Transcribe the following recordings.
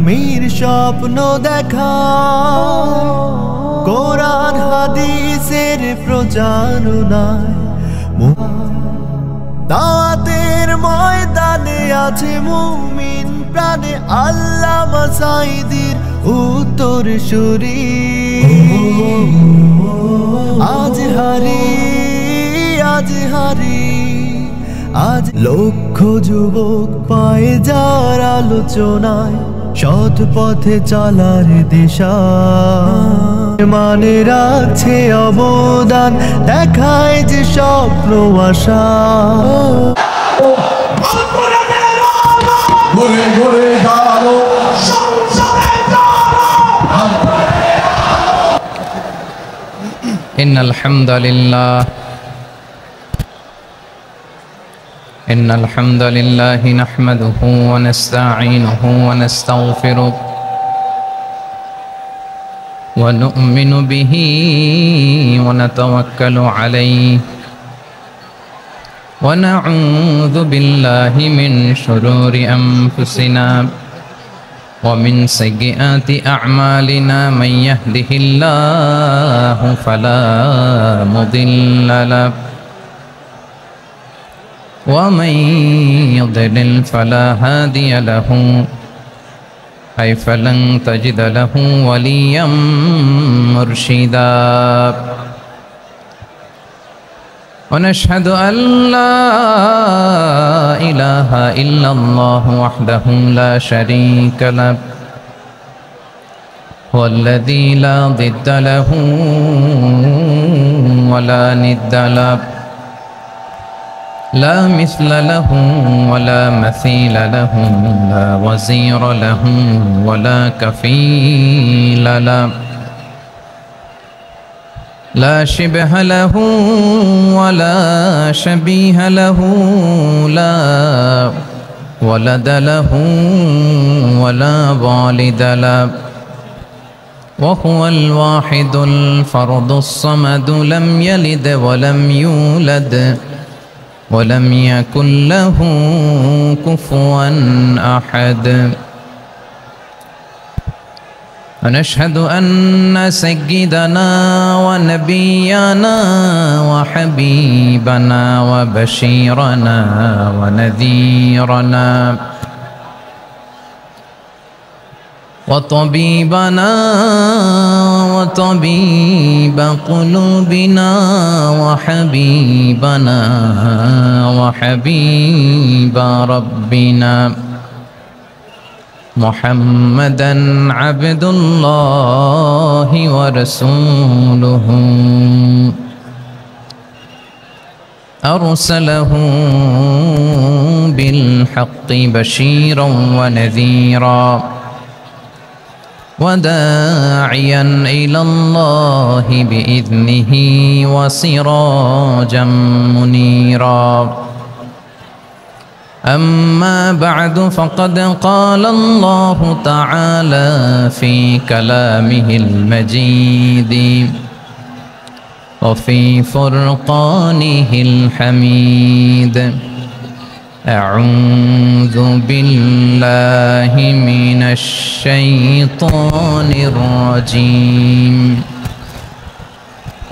আমির স্বপ্ন দেখা কোরআন হাদিসের প্রচারণায় দাওয়াতের ময়দানে আছে মুমিন প্রাণে আল্লামা সাঈদীর উত্তরসূরি। আজ হারি আজ লক্ষ যুবক পায় যার আলোচনায় সৎ পথে চলার দিশা মানে রাখছে অবদান দেখায় যে স্বপ্ন আশা। إن الحمد لله نحمده ونستعينه ونستغفره ونؤمن به ونتوكل عليه ونعوذ بالله من شرور أنفسنا ومن سيئات أعمالنا من يهده الله فلا مضل له ومن يضلل فلا هادي له أي فلن تجد له وليا مرشدا ونشهد أن لا إله إلا الله وحده لا شريك له هو الذي لا ضد له ولا ند له لا مثل له ولا مثيل له لا وزير له ولا كفيل له لا شبه له ولا شبيه له لا ولد له ولا والد له وهو الواحد الفرد الصمد لم يلد ولم يولد ولم يكن له كفوا أحد ونشهد أن سيدنا ونبينا وحبيبنا وبشيرنا ونذيرنا وطبيبنا وطبيب قلوبنا وحبيبنا وحبيب ربنا محمدا عبد الله ورسوله أرسله بالحق بشيرا ونذيرا وداعيا إلى الله بإذنه وسراجا منيرا أما بعد فقد قال الله تعالى في كلامه المجيد وفي فرقانه الحميد أعوذ بالله من الشيطان الرجيم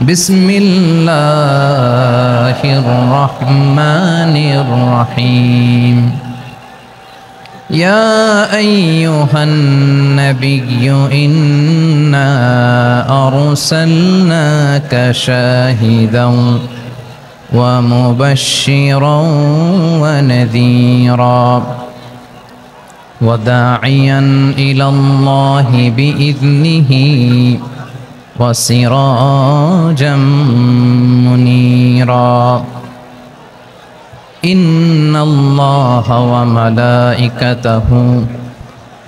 بسم الله الرحمن الرحيم يا أيها النبي إنا أرسلناك شاهدا ومبشرا ونذيرا وداعيا إلى الله بإذنه وسراجا منيرا إن الله وملائكته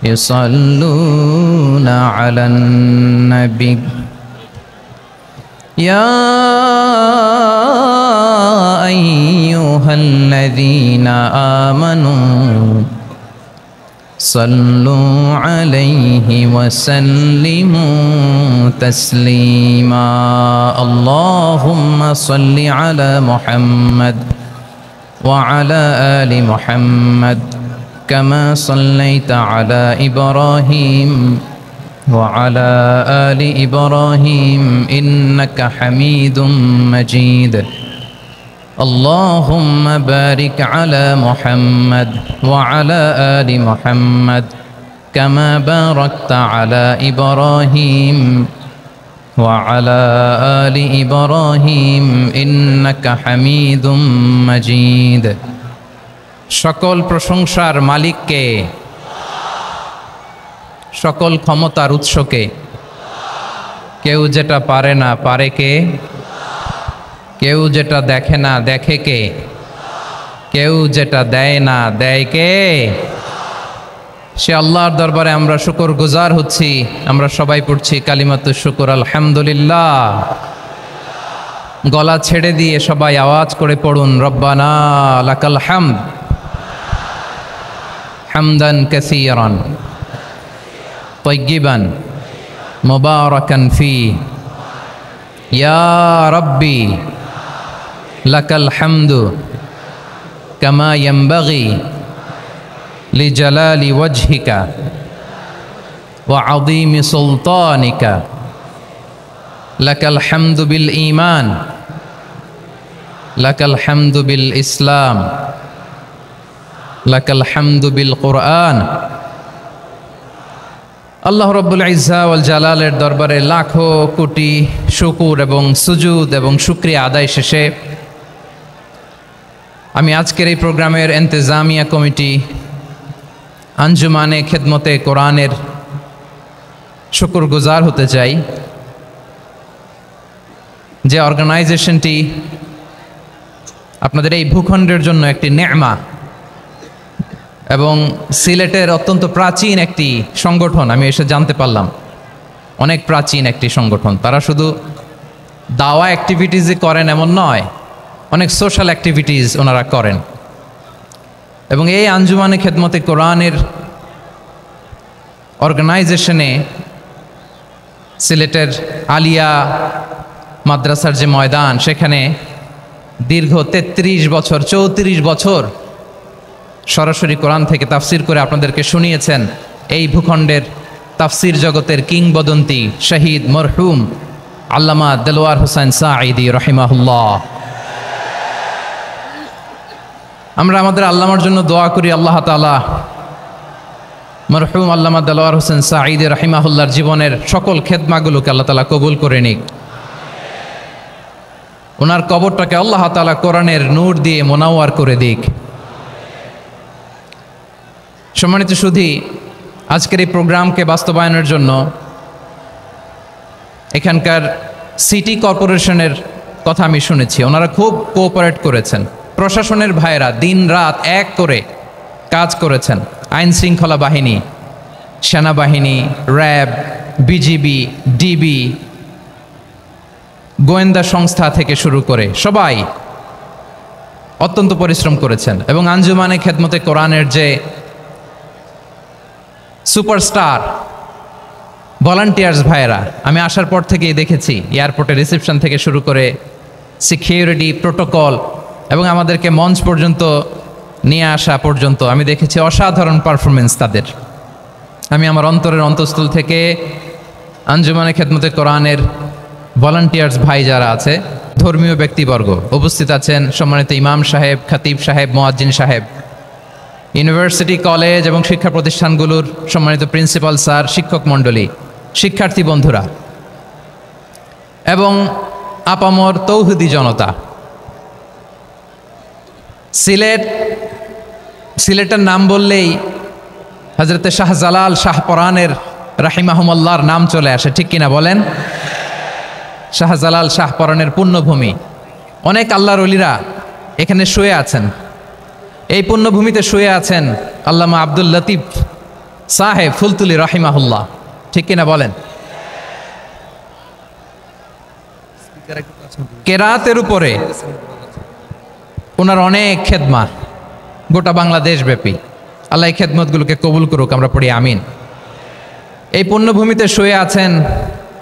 يصلون على النبي يا أيها الذين آمنوا صلوا عليه وسلموا تسليما اللهم صل على محمد وعلى آل محمد كما صليت على إبراهيم وعلى آل إبراهيم إنك حميد مجيد اللهم بارك على محمد وعلى آل محمد كما باركت على إبراهيم وعلى آل إبراهيم إنك حميد مجيد সকল প্রশংসার মালিককে, সকল ক্ষমতার উৎসকে। কেউ যেটা পারে না পারে কে? কেউ যেটা দেখে না দেখে কে? কেউ যেটা দেয় না দেয় কে? সে আল্লাহর দরবারে আমরা শুকরগুজার হচ্ছি। আমরা সবাই পড়ছি কালিমাতুশ শুকর আলহামদুলিল্লাহ। গলা ছেড়ে দিয়ে সবাই আওয়াজ করে পড়ুন, রব্বানা লাকাল হামদ হামদান কাসীরান তাইয়্যিবান মুবারাকান ফি ইয়া রাব্বি লাকাল হামদু কামা ইয়ানবাগি লিজালালি ওয়াজহিকা ওয়া আযীমি সুলতানিকা লাকাল হামদু বিল ঈমান লাকাল হামদু বিল ইসলাম লাকাল হামদু বিল কুরআন। আল্লাহ রাব্বুল ইজ্জা ওয়াল জালালের দরবারে লাখো কোটি শুকর এবং সুজুদ এবং শুকরিয়া আদায় শেষে আমি আজকের এই প্রোগ্রামের ইন্তেজামিয়া কমিটি আঞ্জুমানে খেদমতে কোরআনের শুকরগুজার হতে চাই, যে অর্গানাইজেশনটি আপনাদের এই ভূখণ্ডের জন্য একটি নেমা এবং সিলেটের অত্যন্ত প্রাচীন একটি সংগঠন। আমি এসে জানতে পারলাম অনেক প্রাচীন একটি সংগঠন। তারা শুধু দাওয়া অ্যাক্টিভিটিসই করেন এমন নয়, অনেক সোশ্যাল অ্যাক্টিভিটিস ওনারা করেন। এবং এই আঞ্জুমানে খেদমতে কোরআনের অর্গানাইজেশনে সিলেটের আলিয়া মাদ্রাসার যে ময়দান, সেখানে দীর্ঘ 33 বছর 34 বছর সরাসরি কোরআন থেকে তাফসির করে আপনাদেরকে শুনিয়েছেন এই ভূখণ্ডের তাফসির জগতের কিংবদন্তি শহীদ মরহুম আল্লামা দেলোয়ার হোসেন সাঈদী রাহিমাহুল্লাহ। আমরা আমাদের আল্লামার জন্য দোয়া করি, আল্লাহ তাআলা মরহুম আল্লামা দেলোয়ার হোসেন সাঈদী রাহিমাহুল্লাহর জীবনের সকল খেদমাগুলোকে আল্লাহ তাআলা কবুল করে নিক। ওনার কবরটাকে আল্লাহ তাআলা কোরআনের নূর দিয়ে মোনাওয়ার করে দিক। সম্মানিত সুধী, আজকের এই প্রোগ্রামকে বাস্তবায়নের জন্য এখানকার সিটি কর্পোরেশনের কথা আমি শুনেছি, ওনারা খুব কোঅপারেট করেছেন। প্রশাসনের ভাইয়েরা দিন রাত এক করে কাজ করেছেন। আইন শৃঙ্খলা বাহিনী, সেনাবাহিনী, র্যাব, বিজিবি, ডিবি, গোয়েন্দা সংস্থা থেকে শুরু করে সবাই অত্যন্ত পরিশ্রম করেছেন। এবং আঞ্জুমানে খেদমতে কোরআনের যে সুপারস্টার ভলান্টিয়ার্স ভাইয়েরা, আমি আসার পর থেকেই দেখেছি এয়ারপোর্টে রিসেপশন থেকে শুরু করে সিকিউরিটি প্রোটোকল এবং আমাদেরকে মঞ্চ পর্যন্ত নিয়ে আসা পর্যন্ত আমি দেখেছি অসাধারণ পারফরমেন্স তাদের। আমি আমার অন্তরের অন্তঃস্থল থেকে আঞ্জুমানে খেদমতে কোরআনের ভলান্টিয়ার্স ভাই যারা আছে, ধর্মীয় ব্যক্তিবর্গ উপস্থিত আছেন, সম্মানিত ইমাম সাহেব, খতিব সাহেব, মুয়াজ্জিন সাহেব, ইউনিভার্সিটি, কলেজ এবং শিক্ষা প্রতিষ্ঠানগুলোর সম্মানিত প্রিন্সিপাল স্যার, শিক্ষক মণ্ডলী, শিক্ষার্থী বন্ধুরা এবং আপামর তৌহিদি জনতা। সিলেটের নাম বললেই হযরতে শাহজালাল শাহপরানের রাহিমাহুমুল্লাহর নাম চলে আসে, ঠিক কিনা বলেন? শাহজালাল শাহপরানের পুণ্যভূমি। অনেক আল্লাহর ওলিরা এখানে শুয়ে আছেন। এই পুণ্যভূমিতে শুয়ে আছেন আল্লামা আব্দুল লতিফ সাহেব ফুলতুলি রাহিমাহুল্লাহ, ঠিক কিনা বলেন? কেরাতের উপরে ওনার অনেক খেদমা গোটা বাংলাদেশ ব্যাপী। আল্লাহ এই খেদমতগুলোকে কবুল করুক, আমরা পড়ি আমিন। এই পুণ্যভূমিতে শুয়ে আছেন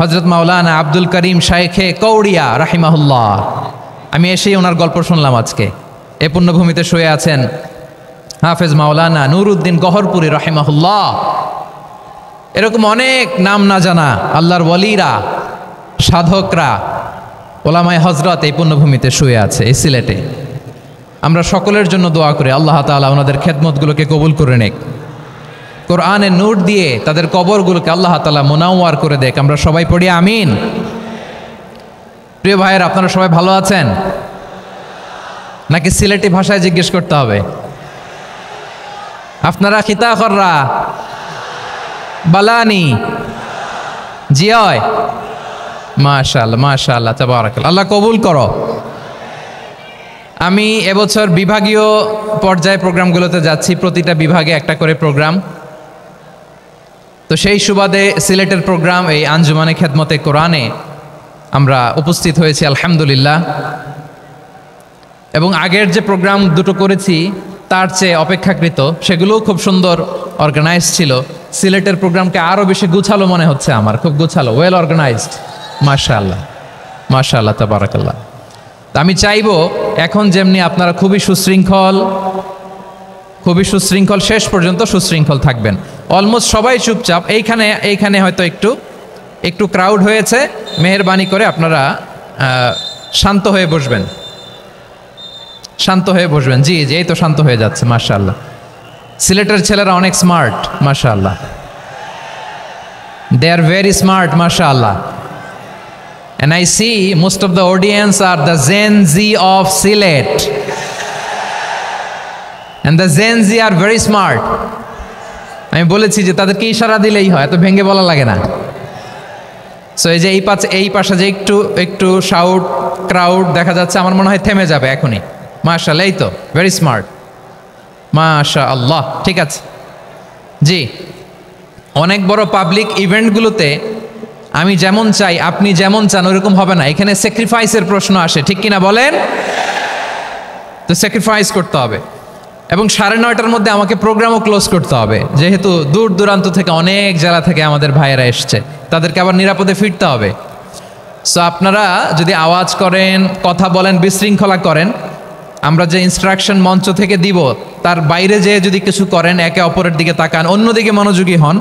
হযরত মাওলানা আব্দুল করিম শাইখে কৌড়িয়া রাহিমাহুল্লাহ। আমি এসেই ওনার গল্প শুনলাম আজকে। এই পুণ্যভূমিতে শুয়ে আছেন হাফেজ মাওলানা নুরউদ্দিন গহরপুরি রাহিমাহুল্লাহ, এরকম অনেক নাম না জানা আল্লাহর ওয়ালিরা, সাধকরা, ওলামায়ে হযরত এই পুণ্যভূমিতে শুয়ে আছে এই সিলেটে। আমরা সকলের জন্য দোয়া করি আল্লাহ তাআলা ওনাদের খেদমতগুলোকে কবুল করে নেক, কোরআনের নূর দিয়ে তাদের কবরগুলোকে আল্লাহ তাআলা মুনাওয়ার করে দেখ। আমরা সবাই পড়ি আমিন। প্রিয় ভাইয়ের, আপনারা সবাই ভালো আছেন নাকি সিলেটি ভাষায় জিজ্ঞেস করতে হবে? আপনারা খিতা কররা বালানি জিয়? মাশাআল্লাহ মাশাআল্লাহ তাবারাকাল্লাহ, আল্লাহ কবুল করো। আমি এবছর বিভাগীয় পর্যায়ে প্রোগ্রামগুলোতে যাচ্ছি, প্রতিটা বিভাগে একটা করে প্রোগ্রাম। তো সেই সুবাদে সিলেটের প্রোগ্রাম এই আঞ্জুমানে খেদমতে কোরআনে আমরা উপস্থিত হয়েছি আলহামদুলিল্লাহ। এবং আগের যে প্রোগ্রাম দুটো করেছি তার চেয়ে অপেক্ষাকৃত সেগুলোও খুব সুন্দর অর্গানাইজড ছিল। সিলেটের প্রোগ্রামকে আরও বেশি গুছালো মনে হচ্ছে আমার, খুব গুছালো, ওয়েল অর্গানাইজড। মাশাআল্লাহ মাশাআল্লাহ তাবারাকাল্লাহ। তা আমি চাইবো এখন যেমনি আপনারা খুবই সুশৃঙ্খল শেষ পর্যন্ত সুশৃঙ্খল থাকবেন। অলমোস্ট সবাই চুপচাপ, এইখানে হয়তো একটু ক্রাউড হয়েছে, মেহেরবানি করে আপনারা শান্ত হয়ে বসবেন, শান্ত হয়ে বসবেন। জি জি, এই তো শান্ত হয়ে যাচ্ছে মাশাআল্লাহ। সিলেটের ছেলেরা অনেক স্মার্ট মাশাআল্লাহ, দে আর ভেরি স্মার্ট মাশাআল্লাহ। And I see most of the audience are the Gen Z of Sylhet. And the Gen Z are very smart. আমি বলেছি যে তাদেরকে ইশারা দিলেই হয়, এত ভেঙে বলা লাগে না। সো এই যে এই পাশে যে একটু শাউট ক্রাউড দেখা যাচ্ছে, আমার মনে হয় থেমে যাবে এখনই। মাশাআল্লাহ, এই তো ভেরি স্মার্ট মাশাআল্লাহ। ঠিক আছে জি, অনেক বড় পাবলিক ইভেন্টগুলোতে আমি যেমন চাই আপনি যেমন চান ওরকম হবে না, এখানে স্যাক্রিফাইসের প্রশ্ন আসে, ঠিক কিনা বলেন? তো স্যাক্রিফাইস করতে হবে। এবং 9:30টার মধ্যে আমাকে প্রোগ্রামও ক্লোজ করতে হবে, যেহেতু দূর দূরান্ত থেকে অনেক জেলা থেকে আমাদের ভাইয়েরা এসছে, তাদেরকে আবার নিরাপদে ফিরতে হবে। সো আপনারা যদি আওয়াজ করেন, কথা বলেন, বিশৃঙ্খলা করেন, আমরা যে ইনস্ট্রাকশন মঞ্চ থেকে দিব তার বাইরে যেয়ে যদি কিছু করেন, একে অপরের দিকে তাকান, অন্যদিকে মনোযোগী হন,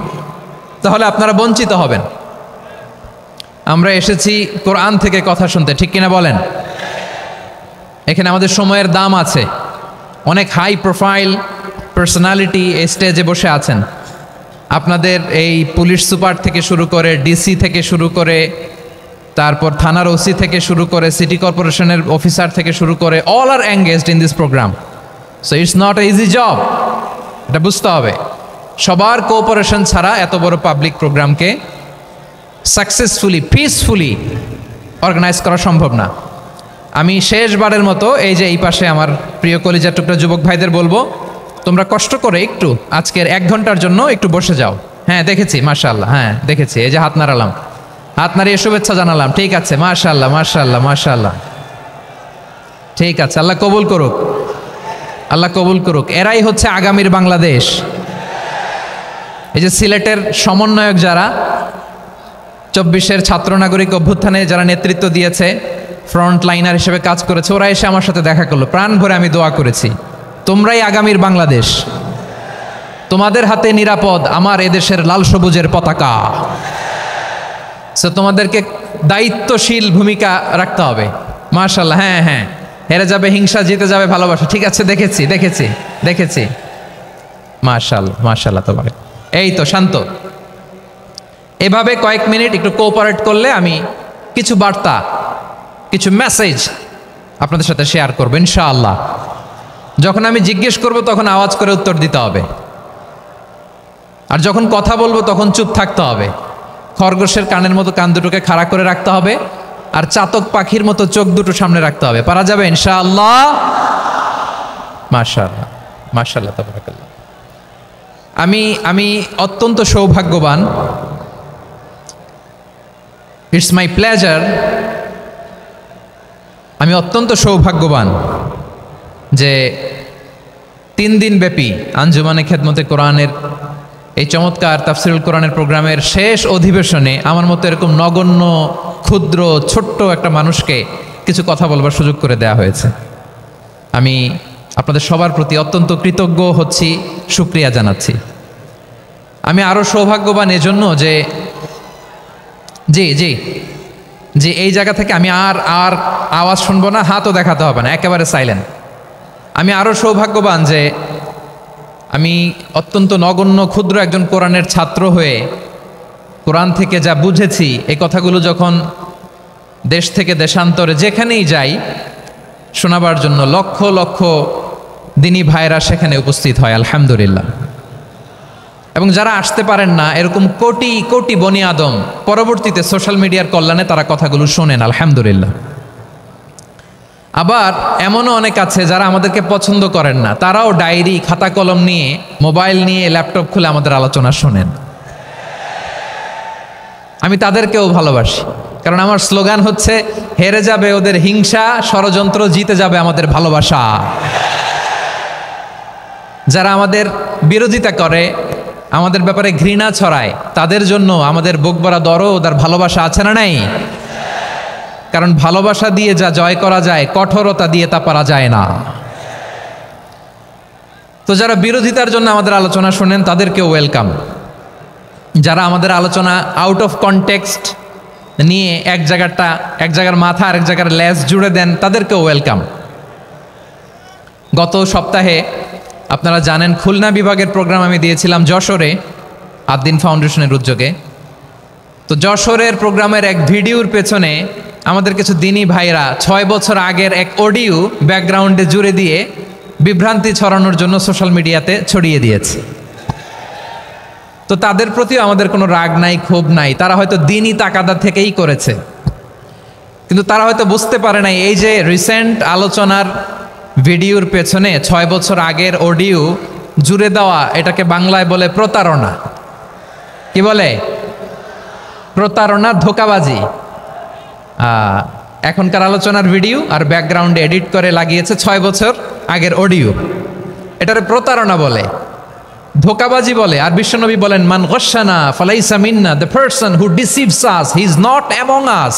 তাহলে আপনারা বঞ্চিত হবেন। আমরা এসেছি কোরআন থেকে কথা শুনতে, ঠিক কিনা বলেন? এখানে আমাদের সময়ের দাম আছে। অনেক হাই প্রোফাইল পার্সোনালিটি এই স্টেজে বসে আছেন। আপনাদের এই পুলিশ সুপার থেকে শুরু করে, ডিসি থেকে শুরু করে, তারপর থানার ওসি থেকে শুরু করে, সিটি কর্পোরেশনের অফিসার থেকে শুরু করে, all are engaged in this programme. So it's not a easy job, এটা বুঝতে হবে। সবার কোঅপারেশন ছাড়া এত বড় পাবলিক প্রোগ্রামকে সাকসেসফুলি পিসফুলি অর্গানাইজ করা সম্ভব না। আমি শেষবারের মতো এই যে এই পাশে আমার প্রিয় কলিজার টুকরা যুবক ভাইদের বলবো, তোমরা কষ্ট করে একটু আজকের 1 ঘন্টার জন্য একটু বসে যাও। হ্যাঁ দেখেছি মাশাআল্লাহ, হ্যাঁ দেখেছি, এই যে হাত নাড়ালাম, হাত নাড়িয়ে শুভেচ্ছা জানালাম। ঠিক আছে মাশাআল্লাহ মাশাআল্লাহ মাশাআল্লাহ, ঠিক আছে, আল্লাহ কবুল করুক, আল্লাহ কবুল করুক। এরাই হচ্ছে আগামীর বাংলাদেশ। এই যে সিলেটের সমন্বয়ক যারা 24-এর ছাত্র নাগরিক অভ্যুত্থানে যারা নেতৃত্ব দিয়েছে, ফ্রন্ট লাইনার হিসেবে কাজ করেছে, ওরা এসে আমার সাথে দেখা করলো, প্রাণ ভরে আমি দোয়া করেছি, তোমরাই আগামীর বাংলাদেশ, তোমাদের হাতে নিরাপদ আমার এদেশের লাল সবুজের পতাকা। সো তোমাদেরকে দায়িত্বশীল ভূমিকা রাখতে হবে। মাশাআল্লাহ, হ্যাঁ হ্যাঁ, হেরে যাবে হিংসা, জিতে যাবে ভালোবাসা। ঠিক আছে, দেখেছি মাশাআল্লাহ মাশাআল্লাহ। তোমাকে এই তো শান্ত, এভাবে কয়েক মিনিট একটু কোঅপারেট করলে আমি কিছু বার্তা, কিছু মেসেজ আপনাদের সাথে শেয়ার করবো ইনশাআল্লাহ। যখন আমি জিজ্ঞেস করব তখন আওয়াজ করে উত্তর দিতে হবে, আর যখন কথা বলবো তখন চুপ থাকতে হবে। খরগোশের কানের মতো কান দুটোকে খাড়া করে রাখতে হবে, আর চাতক পাখির মতো চোখ দুটো সামনে রাখতে হবে। পারা যাবে ইনশাআল্লাহ? মাশাআল্লাহ মাশাআল্লাহ তাবারাকাল্লাহ। আমি অত্যন্ত সৌভাগ্যবান, ইটস মাই প্লেজার, আমি অত্যন্ত সৌভাগ্যবান যে 3 দিন ব্যাপী আঞ্জুমানে খেদমতে কোরআনের এই চমৎকার তাফসিরুল কোরআনের প্রোগ্রামের শেষ অধিবেশনে আমার মতো এরকম নগণ্য, ক্ষুদ্র, ছোট্ট একটা মানুষকে কিছু কথা বলবার সুযোগ করে দেয়া হয়েছে। আমি আপনাদের সবার প্রতি অত্যন্ত কৃতজ্ঞ হচ্ছি, শুকরিয়া জানাচ্ছি। আমি আরও সৌভাগ্যবান এজন্য যে জি জি জি এই জায়গা থেকে আমি আর আর আওয়াজ শুনবো না, হাতও দেখাতে হবে না, একেবারে সাইলেন্ট। আমি আরও সৌভাগ্যবান যে আমি অত্যন্ত নগণ্য ক্ষুদ্র একজন কোরআনের ছাত্র হয়ে কোরআন থেকে যা বুঝেছি এই কথাগুলো যখন দেশ থেকে দেশান্তরে যেখানেই যাই শোনাবার জন্য লক্ষ লক্ষ দিনী ভাইরা সেখানে উপস্থিত হয়, আলহামদুলিল্লাহ। এবং যারা আসতে পারেন না, এরকম কোটি কোটি বনি আদম পরবর্তীতে সোশ্যাল মিডিয়ার কল্যাণে তারা কথাগুলো শোনেন, আলহামদুলিল্লাহ। আবার এমনও অনেক আছে যারা আমাদেরকে পছন্দ করেন না, তারাও ডায়েরি খাতা কলম নিয়ে, মোবাইল নিয়ে, ল্যাপটপ খুলে আমাদের আলোচনা শোনেন। আমি তাদেরকেও ভালোবাসি, কারণ আমার স্লোগান হচ্ছে হেরে যাবে ওদের হিংসা, ষড়যন্ত্র, জিতে যাবে আমাদের ভালোবাসা। যারা আমাদের বিরোধিতা করে, আমাদের ব্যাপারে ঘৃণা ছড়ায়, তাদের জন্য আমাদের বুক ভরা দরদ আর ভালোবাসা আছে না নাই? কারণ ভালোবাসা দিয়ে যা জয় করা যায়, কঠোরতা দিয়ে তা পারা যায় না। তো যারা বিরোধিতার জন্য আমাদের আলোচনা শোনেন তাদেরকেও ওয়েলকাম। যারা আমাদের আলোচনা আউট অফ কনটেক্সট নিয়ে এক জায়গার মাথা আর এক জায়গার লেজ জুড়ে দেন, তাদেরকেও ওয়েলকাম। গত সপ্তাহে আপনারা জানেন খুলনা বিভাগের প্রোগ্রাম আমি দিয়েছিলাম যশোরে, আদ্দিন ফাউন্ডেশনের উদ্যোগে। তো যশোরের প্রোগ্রামের এক ভিডিওর পেছনে আমাদের কিছু দিনী ভাইরা 6 বছর আগের এক অডিও ব্যাকগ্রাউন্ডে জুড়ে দিয়ে বিভ্রান্তি ছড়ানোর জন্য সোশ্যাল মিডিয়াতে ছড়িয়ে দিয়েছে। তো তাদের প্রতিও আমাদের কোনো রাগ নাই, ক্ষোভ নাই, তারা হয়তো দিনই তাকাদা থেকেই করেছে, কিন্তু তারা হয়তো বুঝতে পারে নাই এই যে রিসেন্ট আলোচনার ভিডিওর পেছনে 6 বছর আগের অডিও জুড়ে দেওয়া, এটাকে বাংলায় বলে প্রতারণা। কি বলে? প্রতারণা, ধোঁকাবাজি। এখনকার আলোচনার ভিডিও আর ব্যাকগ্রাউন্ডে এডিট করে লাগিয়েছে 6 বছর আগের অডিও। এটারে প্রতারণা বলে, ধোঁকাবাজি বলে। আর বিশ্বনবী বলেন, মান গশানা ফালাইসা মিন্না, the person who deceives us he is not among us.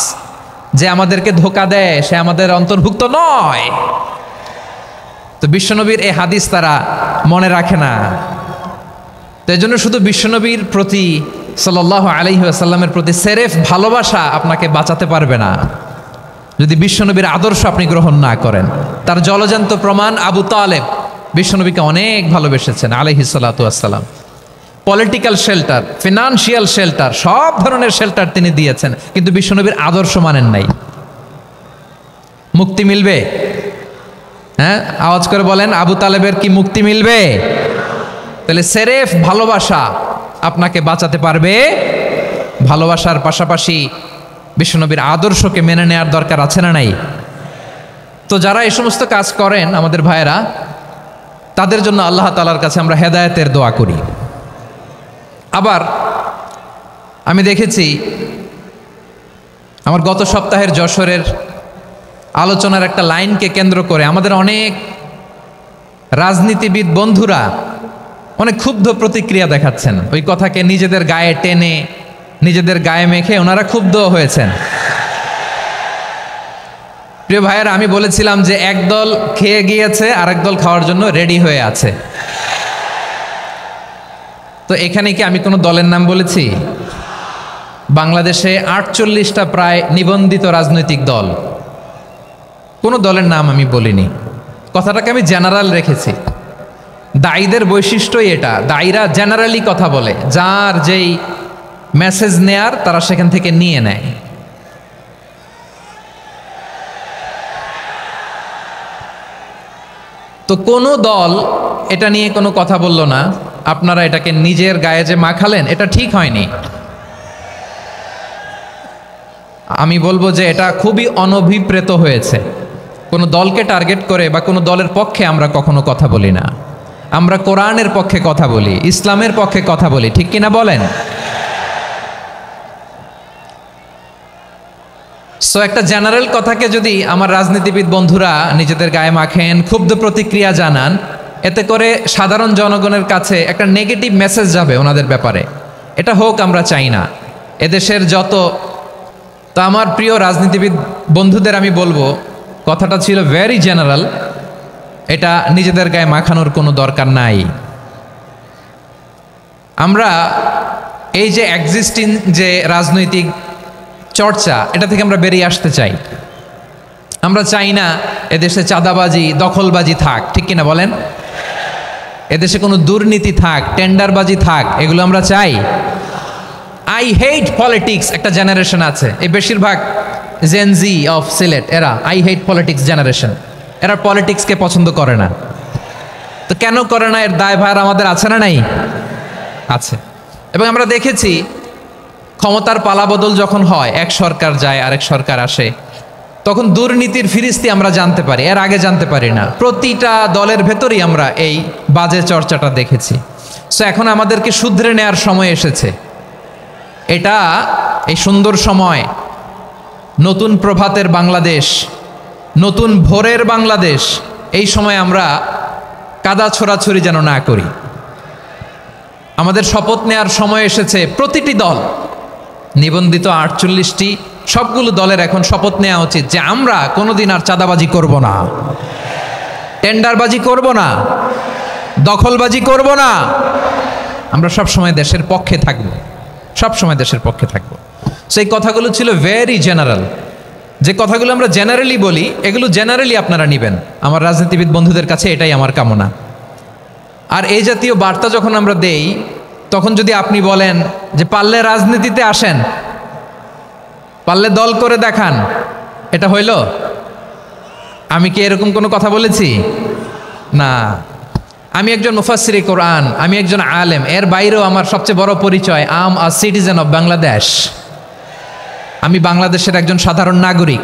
যে আমাদেরকে ধোঁকা দেয় সে আমাদের অন্তর্ভুক্ত নয়। তো বিশ্বনবীর এই হাদিস তারা মনে রাখে না। তো এই জন্য শুধু বিশ্বনবীর প্রতি সাল্লাল্লাহু আলাইহি ওয়াসাল্লামের প্রতি সেরেফ ভালোবাসা আপনাকে বাঁচাতে পারবে না যদি বিশ্বনবীর আদর্শ আপনি গ্রহণ না করেন। তার জলজান্ত প্রমাণ আবু তালেব বিশ্বনবীকে অনেক ভালোবেসেছেন আলাইহিস সালাতু ওয়াসসালাম। পলিটিক্যাল শেল্টার, ফিনান্সিয়াল শেল্টার, সব ধরনের শেল্টার তিনি দিয়েছেন, কিন্তু বিশ্বনবীর আদর্শ মানেন নাই। মুক্তি মিলবে? হ্যাঁ, আওয়াজ করে বলেন, আবু তালেবের কি মুক্তি মিলবে? তাহলে সেরেফ ভালোবাসা আপনাকে বাঁচাতে পারবে। ভালোবাসার পাশাপাশি বিশ্বনবীর আদর্শকে মেনে নেওয়ার দরকার আছে না নাই? তো যারা এই সমস্ত কাজ করেন আমাদের ভাইয়েরা, তাদের জন্য আল্লাহ তাআলার কাছে আমরা হেদায়েতের দোয়া করি। আবার আমি দেখেছি আমার গত সপ্তাহের যশোরের আলোচনার একটা লাইনকে কেন্দ্র করে আমাদের অনেক রাজনীতিবিদ বন্ধুরা অনেক ক্ষুব্ধ প্রতিক্রিয়া দেখাচ্ছেন। ওই কথাকে নিজেদের গায়ে টেনে, নিজেদের গায়ে মেখে ওনারা ক্ষুব্ধ হয়েছেন। প্রিয় ভাইয়েরা, আমি বলেছিলাম যে একদল খেয়ে গিয়েছে, আরেক দল খাওয়ার জন্য রেডি হয়ে আছে। তো এখানে কি আমি কোনো দলের নাম বলেছি? বাংলাদেশে 48টা প্রায় নিবন্ধিত রাজনৈতিক দল, কোনো দলের নাম আমি বলিনি। কথাটাকে আমি জেনারেল রেখেছি। দায়ীদের বৈশিষ্ট্যই এটা, দায়ীরা জেনারেলি কথা বলে, যার যেই মেসেজ নেয়ার তারা সেখান থেকে নিয়ে নেয়। তো কোনো দল এটা নিয়ে কোনো কথা বলল না, আপনারা এটাকে নিজের গায়ে যে মাখালেন এটা ঠিক হয়নি। আমি বলবো যে এটা খুবই অনভিপ্রেত হয়েছে। কোনো দলকে টার্গেট করে বা কোনো দলের পক্ষে আমরা কখনো কথা বলি না। আমরা কোরআনের পক্ষে কথা বলি, ইসলামের পক্ষে কথা বলি, ঠিক কিনা বলেন? সো একটা জেনারেল কথাকে যদি আমার রাজনীতিবিদ বন্ধুরা নিজেদের গায়ে মাখেন, ক্ষুব্ধ প্রতিক্রিয়া জানান, এতে করে সাধারণ জনগণের কাছে একটা নেগেটিভ মেসেজ যাবে ওনাদের ব্যাপারে। এটা হোক আমরা চাই না। এদেশের তো আমার প্রিয় রাজনীতিবিদ বন্ধুদের আমি বলবো, কথাটা ছিল ভেরি জেনারেল, এটা নিজেদের গায়ে মাখানোর কোনো দরকার নাই। আমরা এই যে এক্সিস্টিং যে রাজনৈতিক চর্চা, এটা থেকে আমরা বেরিয়ে আসতে চাই। আমরা চাই না এদেশে চাঁদাবাজি, দখলবাজি থাক, ঠিক কিনা বলেন? এদেশে কোনো দুর্নীতি থাক, টেন্ডারবাজি থাক, এগুলো আমরা চাই? আই হেট পলিটিক্স একটা জেনারেশন আছে, এই বেশিরভাগ জেনজি অফ সিলেট, এরা আই হেট পলিটিক্স জেনারেশন। এরা পলিটিক্সকে পছন্দ করে না। তো কেন করে না, এর দায়ভার আমাদের আছে না নাই? আছে। এবং আমরা দেখেছি ক্ষমতার পালাবদল যখন হয়, এক সরকার যায় আরেক সরকার আসে, তখন দুর্নীতির ফিরিস্তি আমরা জানতে পারি, এর আগে জানতে পারি না। প্রতিটা দলের ভেতরেই আমরা এই বাজে চর্চাটা দেখেছি। সো এখন আমাদেরকে শুধরে নেওয়ার সময় এসেছে। এটা এই সুন্দর সময়, নতুন প্রভাতের বাংলাদেশ, নতুন ভোরের বাংলাদেশ, এই সময় আমরা কাদা ছোড়াছুরি যেন না করি। আমাদের শপথ নেওয়ার সময় এসেছে। প্রতিটি দল, নিবন্ধিত 48টি, সবগুলো দলের এখন শপথ নেওয়া উচিত যে আমরা কোনোদিন আর চাঁদাবাজি করব না, টেন্ডারবাজি করব না, দখলবাজি করব না। আমরা সবসময় দেশের পক্ষে থাকব, সবসময় দেশের পক্ষে থাকব। সেই কথাগুলো ছিল ভেরি জেনারেল। যে কথাগুলো আমরা জেনারেলি বলি, এগুলো জেনারেলি আপনারা নেবেন। আমার রাজনীতিবিদ বন্ধুদের কাছে এটাই আমার কামনা। আর এই জাতীয় বার্তা যখন আমরা দেই, তখন যদি আপনি বলেন যে পারলে রাজনীতিতে আসেন, পারলে দল করে দেখান, এটা হইল? আমি কি এরকম কোনো কথা বলেছি? না। আমি একজন মুফাসসিরে কোরআন, আমি একজন আলেম, এর বাইরেও আমার সবচেয়ে বড় পরিচয় আম আ সিটিজেন অফ বাংলাদেশ। আমি বাংলাদেশের একজন সাধারণ নাগরিক।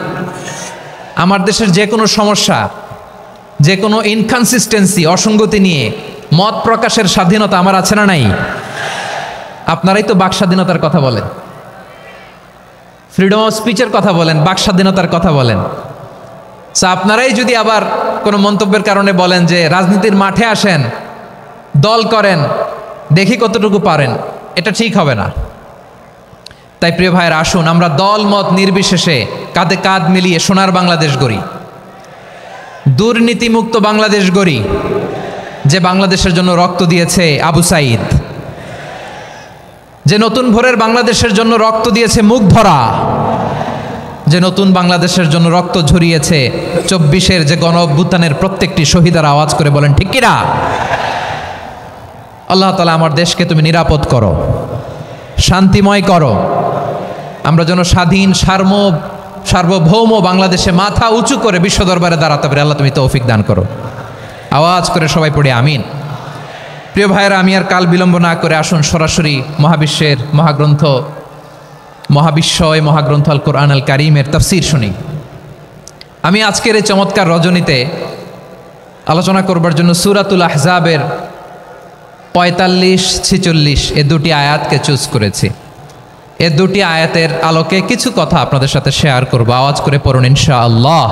আমার দেশের যে কোনো সমস্যা, যে কোনো ইনকনসিস্টেন্সি, অসঙ্গতি নিয়ে মত প্রকাশের স্বাধীনতা আমার আছে না নাই? আপনারাই তো বাক স্বাধীনতার কথা বলেন, ফ্রিডম অফ স্পিচের কথা বলেন, বাক স্বাধীনতার কথা বলেন। আপনারাই যদি আবার কোনো মন্তব্যের কারণে বলেন যে রাজনীতির মাঠে আসেন, দল করেন, দেখি কতটুকু পারেন, এটা ঠিক হবে না। তাই প্রিয় ভাইয়ের, আসুন আমরা দল মত নির্বিশেষে কাঁধে কাঁধ মিলিয়ে সোনার বাংলাদেশ গড়ি, দুর্নীতিমুক্ত বাংলাদেশ গড়ি, যে বাংলাদেশের জন্য রক্ত দিয়েছে আবু সাঈদ, যে নতুন ভোরের বাংলাদেশের জন্য রক্ত দিয়েছে মুগ্ধরা, যে নতুন বাংলাদেশের জন্য রক্ত ঝরিয়েছে 24-এর যে গণ অভ্যুত্থানের প্রত্যেকটি শহীদের। আওয়াজ করে বলেন ঠিক কিনা? আল্লাহ তাআলা আমার দেশকে তুমি নিরাপদ করো, শান্তিময় করো। আমরা যেন স্বাধীন সার্বভৌম বাংলাদেশে মাথা উঁচু করে বিশ্ব দরবারে দাঁড়াতে পারি। আল্লাহ তুমি তৌফিক দান করো। আওয়াজ করে সবাই পড়ি আমিন। প্রিয় ভাইয়েরা, আমি আর কাল বিলম্ব না করে আসুন সরাসরি মহাবিশ্বের মহাগ্রন্থ, মহাগ্রন্থ আল কোরআন আল কারীমের তাফসীর শুনি। আমি আজকের এই চমৎকার রজনীতে আলোচনা করবার জন্য সূরাতুল আহজাবের 45-46 এ দুটি আয়াতকে চুজ করেছি। এ দুটি আয়াতের আলোকে কিছু কথা আপনাদের সাথে শেয়ার করব। আওয়াজ করে পড়ুন ইনশাআল্লাহ।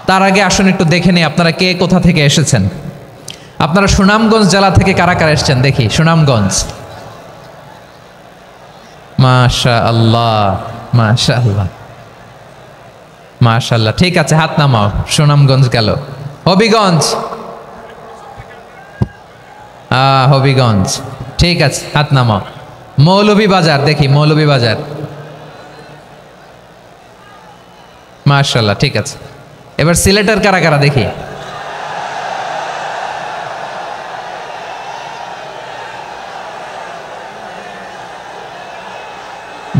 তার আগে আসুন একটু দেখে নিই আপনারা কে কোথা থেকে এসেছেন। আপনারা সুনামগঞ্জ জেলা থেকে কারা কারা এসেছেন দেখি। সুনামগঞ্জ, মাশাআল্লাহ মাশাআল্লাহ মাশাআল্লাহ। ঠিক আছে, হাত নামাও। সুনামগঞ্জ গেল। হবিগঞ্জ, হবিগঞ্জ, ঠিক আছে, হাত নামাও। মৌলভীবাজার দেখি, মৌলভীবাজার, মাশাআল্লাহ, ঠিক আছে। এবার সিলেটের কারা কারা দেখি।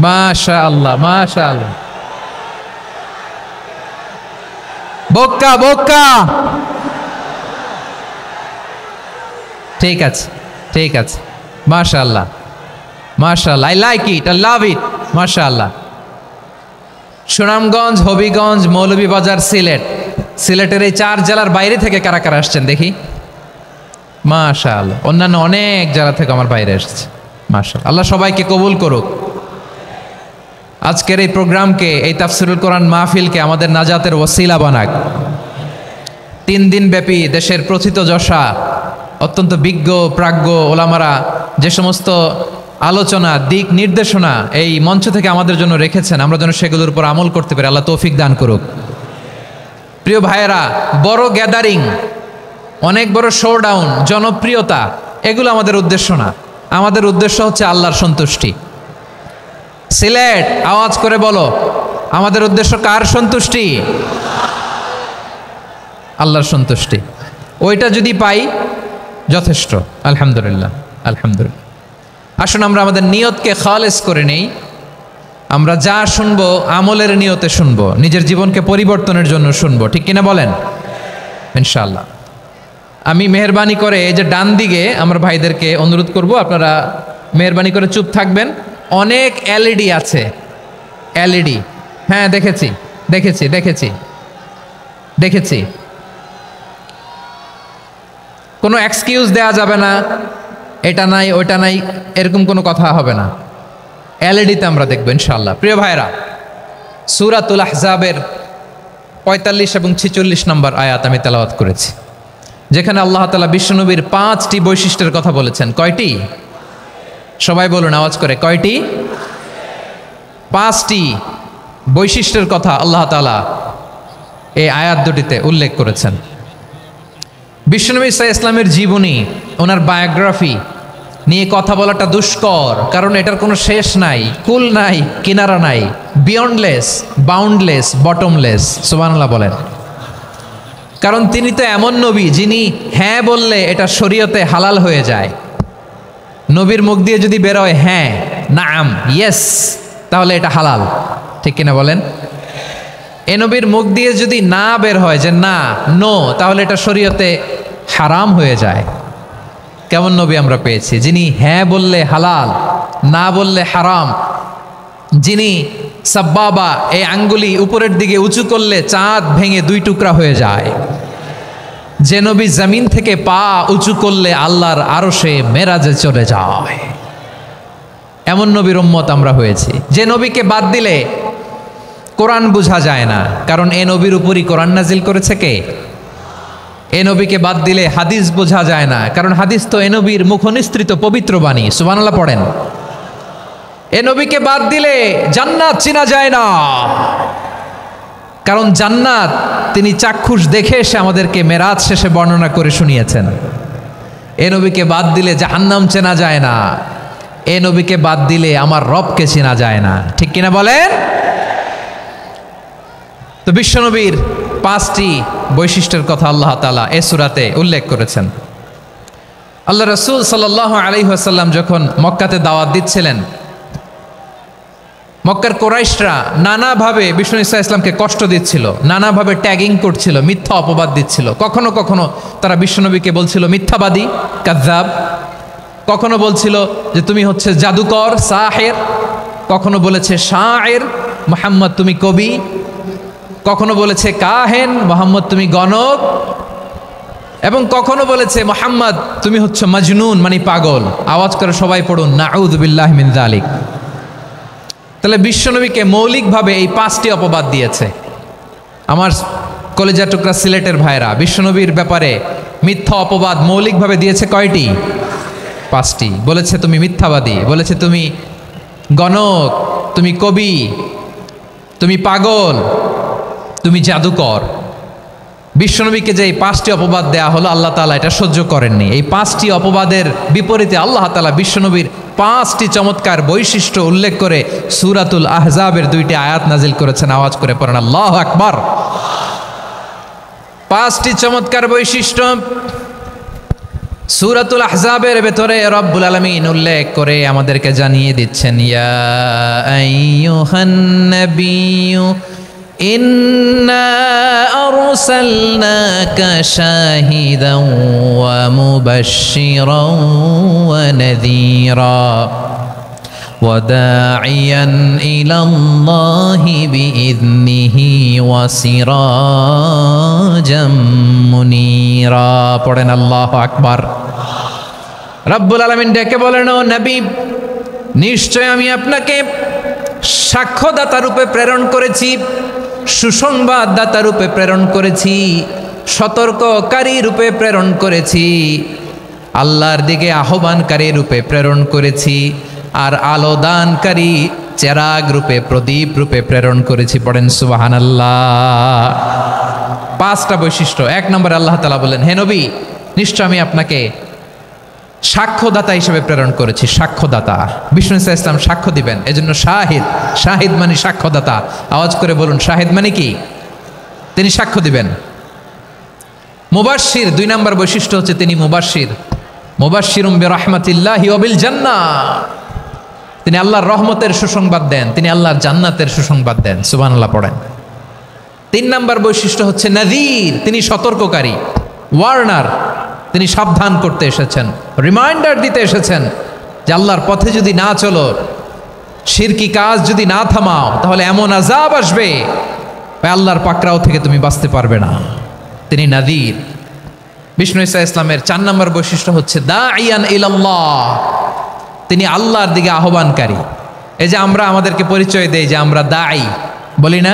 মাশাআল্লাহ মাশাআল্লাহ। বক্কা বক্কা, ঠিক আছে ঠিক আছে, মাশাআল্লাহ মাশাআল্লাহ, I like it, I love it, মাশাআল্লাহ। সুনামগঞ্জ, হবিগঞ্জ, মৌলভীবাজার, সিলেটের এই 4 জেলার বাইরে থেকে কারা কারা আসছেন দেখি। মাশাআল্লাহ, অন্যান্য অনেক জেলা থেকে আমার বাইরে এসেছে। মাশাআল্লাহ, আল্লাহ সবাইকে কবুল করুক। আজকের এই প্রোগ্রামকে, এই তাফসিরুল কোরআন মাহফিলকে আমাদের নাজাতের ওসিলা বানাক। 3 দিন ব্যাপী দেশের প্রথিতযশা অত্যন্ত বিজ্ঞ প্রাজ্ঞ ওলামারা যে সমস্ত আলোচনা, দিক নির্দেশনা এই মঞ্চ থেকে আমাদের জন্য রেখেছেন, আমরা যেন সেগুলোর উপর আমল করতে পারি। আল্লাহ তৌফিক দান করুক। প্রিয় ভাইয়েরা, বড় গ্যাদারিং, অনেক বড় শোডাউন, জনপ্রিয়তা, এগুলো আমাদের উদ্দেশ্য না। আমাদের উদ্দেশ্য হচ্ছে আল্লাহর সন্তুষ্টি। সিলেট, আওয়াজ করে বলো, আমাদের উদ্দেশ্য কার সন্তুষ্টি? আল্লাহর সন্তুষ্টি। ওইটা যদি পাই যথেষ্ট, আলহামদুলিল্লাহ, আলহামদুলিল্লাহ। আসুন আমরা আমাদের নিয়তকে খালেস করে নেই। আমরা যা শুনবো আমলের নিয়তে শুনবো, নিজের জীবনকে পরিবর্তনের জন্য শুনবো, ঠিক কিনা বলেন? ইনশাআল্লাহ। আমি মেহরবানি করে এই যে ডান দিকে আমার ভাইদেরকে অনুরোধ করব, আপনারা মেহরবানি করে চুপ থাকবেন। অনেক এলইডি আছে, এলইডি, হ্যাঁ দেখেছি দেখেছি দেখেছি দেখেছি। কোনো এক্সকিউজ দেওয়া যাবে না, এটা নাই ওইটা নাই, এরকম কোনো কথা হবে না। এলইডিতে আমরা দেখবো ইনশাআল্লাহ। প্রিয় ভাইরা, সূরাতুল আহজাবের 45 এবং 46 নম্বর আয়াত আমি তেলাওয়াত করেছি, যেখানে আল্লাহ তাআলা বিশ্বনবীর 5টি বৈশিষ্ট্যের কথা বলেছেন। কয়টি? সবাই বলুন আওয়াজ করে, কয়টি? 5টি বৈশিষ্ট্যের কথা আল্লাহ তাআলা এই আয়াত দুটিতে উল্লেখ করেছেন। বিশ্বনবী সাল্লাল্লাহু আলাইহি ওয়াসাল্লামের জীবনী, ওনার বায়োগ্রাফি নিয়ে কথা বলাটা দুষ্কর, কারণ এটার কোনো শেষ নাই, কুল নাই, কিনারা নাই, বিয়ন্ডলেস, বাউন্ডলেস, বটমলেস। সুবহানাল্লাহ বলেন। কারণ তিনি তো এমন নবী যিনি হ্যাঁ বললে এটা শরীয়তে হালাল হয়ে যায়। নবীর মুখ দিয়ে যদি বেরোয় হ্যাঁ, নাম, ইয়েস, তাহলে এটা হালাল, ঠিক কিনা বলেন? এ নবীর মুখ দিয়ে যদি না বের হয় যে না, নো, তাহলে এটা শরীয়তে হারাম হয়ে যায়। কেমন নবী আমরা পেয়েছি, যিনি হ্যাঁ বললে হালাল, না বললে হারাম, যিনি সাব্বাবা, এই আঙ্গুলি উপরের দিকে উঁচু করলে চাঁদ ভেঙে 2 টুকরা হয়ে যায়, যে নবী জমিন থেকে পা উঁচু করলে আল্লাহর আরশে মেরাজে চলে যায়। এমন নবীর উম্মত আমরা হয়েছি। যে নবীকে বাদ দিলে কোরআন বোঝা যায় না, কারণ এ নবীর উপরই কোরআন নাজিল করেছে কে? এ নবীকে বাদ দিলে হাদিস বোঝা যায় না, কারণ হাদিস তো এ নবীর মুখনিসৃত পবিত্র বাণী। সুবহানাল্লাহ পড়েন। এ নবীকে বাদ দিলে জান্নাত চেনা যায় না, কারণ জান্নাত তিনি চাক্ষুষ দেখে এসে আমাদেরকে মেরাজ শেষে বর্ণনা করে শুনিয়েছেন। এ নবীকে বাদ দিলে জাহান্নাম চেনা যায় না, এ নবীকে বাদ দিলে আমার রবকে চেনা যায় না, ঠিক কিনা বলেন? তো বিশ্বনবীর 5টি বৈশিষ্ট্যের কথা আল্লাহ তাআলা এই সূরাতে উল্লেখ করেছেন। আল্লাহ রাসূল সাল্লাল্লাহু আলাইহি ওয়াসাল্লাম যখন মক্কাতে দাওয়াত দিচ্ছিলেন, মক্কার কুরাইশরা নানাভাবে বিষ্ণু ঈসা ইসলামকে কষ্ট দিচ্ছিল, নানাভাবে ট্যাগিং করছিল, মিথ্যা অপবাদ দিচ্ছিল। কখনো কখনো তারা বিশ্বনবীকে বলছিল মিথ্যাবাদী, কাযযাব। কখনো বলছিল যে তুমি হচ্ছে জাদুকর, সাহের। কখনো বলেছে শায়ের, মুহাম্মদ তুমি কবি। কখনো বলেছে কাহেন, মুহাম্মদ তুমি গণক। এবং কখনো বলেছে মুহাম্মদ তুমি হচ্ছে মাজনুন, মানে পাগল। আওয়াজ করে সবাই পড়ুন, নাউযু বিল্লাহি মিন যালিক। তাহলে বিশ্বনবীকে মৌলিকভাবে এই 5টি অপবাদ দিয়েছে। আমার কলেজা টুকরা সিলেটের ভাইরা, বিশ্বনবীর ব্যাপারে মিথ্যা অপবাদ মৌলিকভাবে দিয়েছে কয়টি? 5টি। বলেছে তুমি মিথ্যাবাদী, বলেছে তুমি গণক, তুমি কবি, তুমি পাগল, তুমি জাদুকর। বিশ্বনবীকে যে এই 5টি অপবাদ দেয়া হলো, আল্লাহ তাআলা এটা সহ্য করেননি। এই 5টি অপবাদের বিপরীতে আল্লাহ তাআলা বিশ্বনবীর 5টি চমৎকার বৈশিষ্ট্য উল্লেখ করে সূরাতুল আহজাবের 2টি আয়াত নাজিল করেছেন। আওয়াজ করে পড়েন আল্লাহু আকবার। 5টি চমৎকার বৈশিষ্ট্য সূরাতুল আহজাবের ভেতরে রব্বুল আলামিন উল্লেখ করে আমাদেরকে জানিয়ে দিচ্ছেন, ইয়া আইয়ুহান নাবিয়্যু ইন্না আরসালনাকা শাহিদান ওয়া মুবাশশিরান ওয়া নাযীরা ওয়া দাঈয়ান ইলাল্লাহি বিইذনিহি ওয়া সিরাজাম মুনীরা। পড়েন আল্লাহু আকবার। রব্বুল আলামিন ডেকে বলেন, ও নবী, নিশ্চয় আমি আপনাকে সাক্ষ্যদাতা রূপে প্রেরণ করেছি, সুসংবাদদাতা রূপে প্রেরণ করেছি, সতর্ককারী রূপে প্রেরণ করেছি, আল্লাহর দিকে আহ্বানকারী রূপে প্রেরণ করেছি, আর আলোদানকারী চেরাগ রূপে, প্রদীপ রূপে প্রেরণ করেছি। পড়েন সুবহানাল্লাহ। 5টা বৈশিষ্ট্য। 1 নম্বরে আল্লাহ তাআলা বললেন, হে নবী, নিশ্চয় আমি আপনাকে সাক্ষ্যদাতা হিসেবে প্রেরণ করেছি। সাক্ষ্যদাতা, বিষ্ণু ইসা ইসলাম সাক্ষ্য দিবেন, এজন্য শাহিদ। শাহিদ মানে সাক্ষ্যদাতা। আওয়াজ করে বলুন, শাহিদ মানে কি? তিনি সাক্ষ্য দিবেন। মুবাশশির, 2 নম্বর বৈশিষ্ট্য হচ্ছে তিনি মুবাশশির। মুবাশশিরুম বিরহমাতিল্লাহি ওয়া বিল জান্নাহ, তিনি আল্লাহর রহমতের সুসংবাদ দেন, তিনি আল্লাহর জান্নাতের সুসংবাদ দেন। সুবহানাল্লাহ পড়েন। 3 নম্বর বৈশিষ্ট্য হচ্ছে নাযীর, তিনি সতর্ককারী, ওয়ার্নার, তিনি সাবধান করতে এসেছেন, রিমাইন্ডার দিতে এসেছেন যে আল্লাহর পথে যদি না চলো, শিরকি কাজ যদি না থামাও, তাহলে এমন আযাব আসবে আল্লাহর পাকড়াও থেকে তুমি বাঁচতে পারবে না। তিনি নাযীর। বিষ্ণু ইসা ইসলামের 4 নম্বর বৈশিষ্ট্য হচ্ছে দাঈয়ান ইলাল্লাহ, তিনি আল্লাহর দিকে আহ্বানকারী। এই যে আমরা আমাদেরকে পরিচয় দেই যে আমরা দাঈ, বলি না?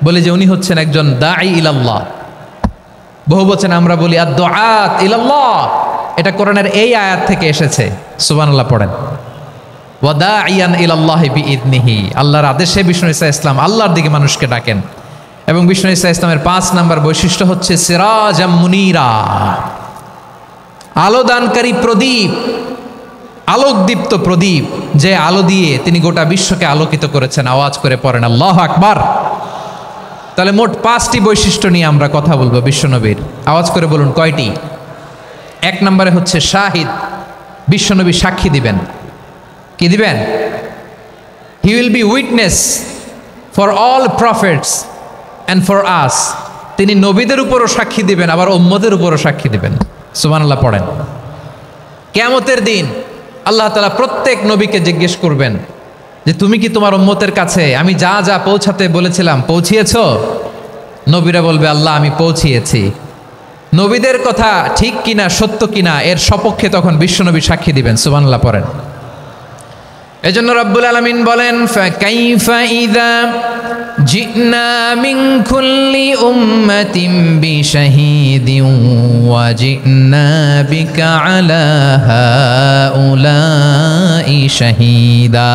বলি যে উনি হচ্ছেন একজন দাঈ ইলাল্লাহ। বহু বচনে আমরা বলি আদ-দুআত ইলাল্লাহ, এটা কোরআনের এই আয়াত থেকে এসেছে। সুবহানাল্লাহ পড়েন। ওয়া দাঈয়ান ইলাল্লাহি বিইذনিহি, আল্লাহর আদেশে বিষ্ণু ইসা ইসলাম আল্লাহর দিকে মানুষকে ডাকেন। এবং বিষ্ণু ইসা ইসলামের 5 নম্বর বৈশিষ্ট্য হচ্ছে সিরাজাম মুনীরা, আলোদানকারী প্রদীপ, আলোকদীপ্ত প্রদীপ, যে আলো দিয়ে তিনি গোটা বিশ্বকে আলোকিত করেছেন। আওয়াজ করে পড়েন আল্লাহু আকবার। তাহলে মোট 5টি বৈশিষ্ট্য নিয়ে আমরা কথা বলবো বিশ্বনবীর। আওয়াজ করে বলুন কয়টি? 1 নম্বরে হচ্ছে শাহিদ, বিশ্বনবী সাক্ষী দিবেন। কি দিবেন? He will be witness for all prophets and for us, তিনি নবীদের উপরও সাক্ষী দিবেন, আবার উম্মতের উপরও সাক্ষী দিবেন। সুবহানাল্লাহ পড়েন। কিয়ামতের দিন আল্লাহ তাআলা প্রত্যেক নবীকে জিজ্ঞেস করবেন যে তুমি কি তোমার উম্মতের কাছে আমি যা যা পৌঁছাতে বলেছিলাম পৌঁছিয়েছ? নবীরা বলবে আল্লাহ আমি পৌঁছিয়েছি। নবীদের কথা ঠিক কিনা, সত্য কিনা, এর সপক্ষে তখন বিশ্বনবী সাক্ষী দিবেন। সুবহানাল্লাহ পড়েন। এজন্য রব্বুল আলামিন বলেন, ফাকাইফা ইযা জিনা মিন কুল্লি উম্মাতিন বিশাহীদিন ওয়া জিনা বিকা আলা হাউলাই শাহীদা।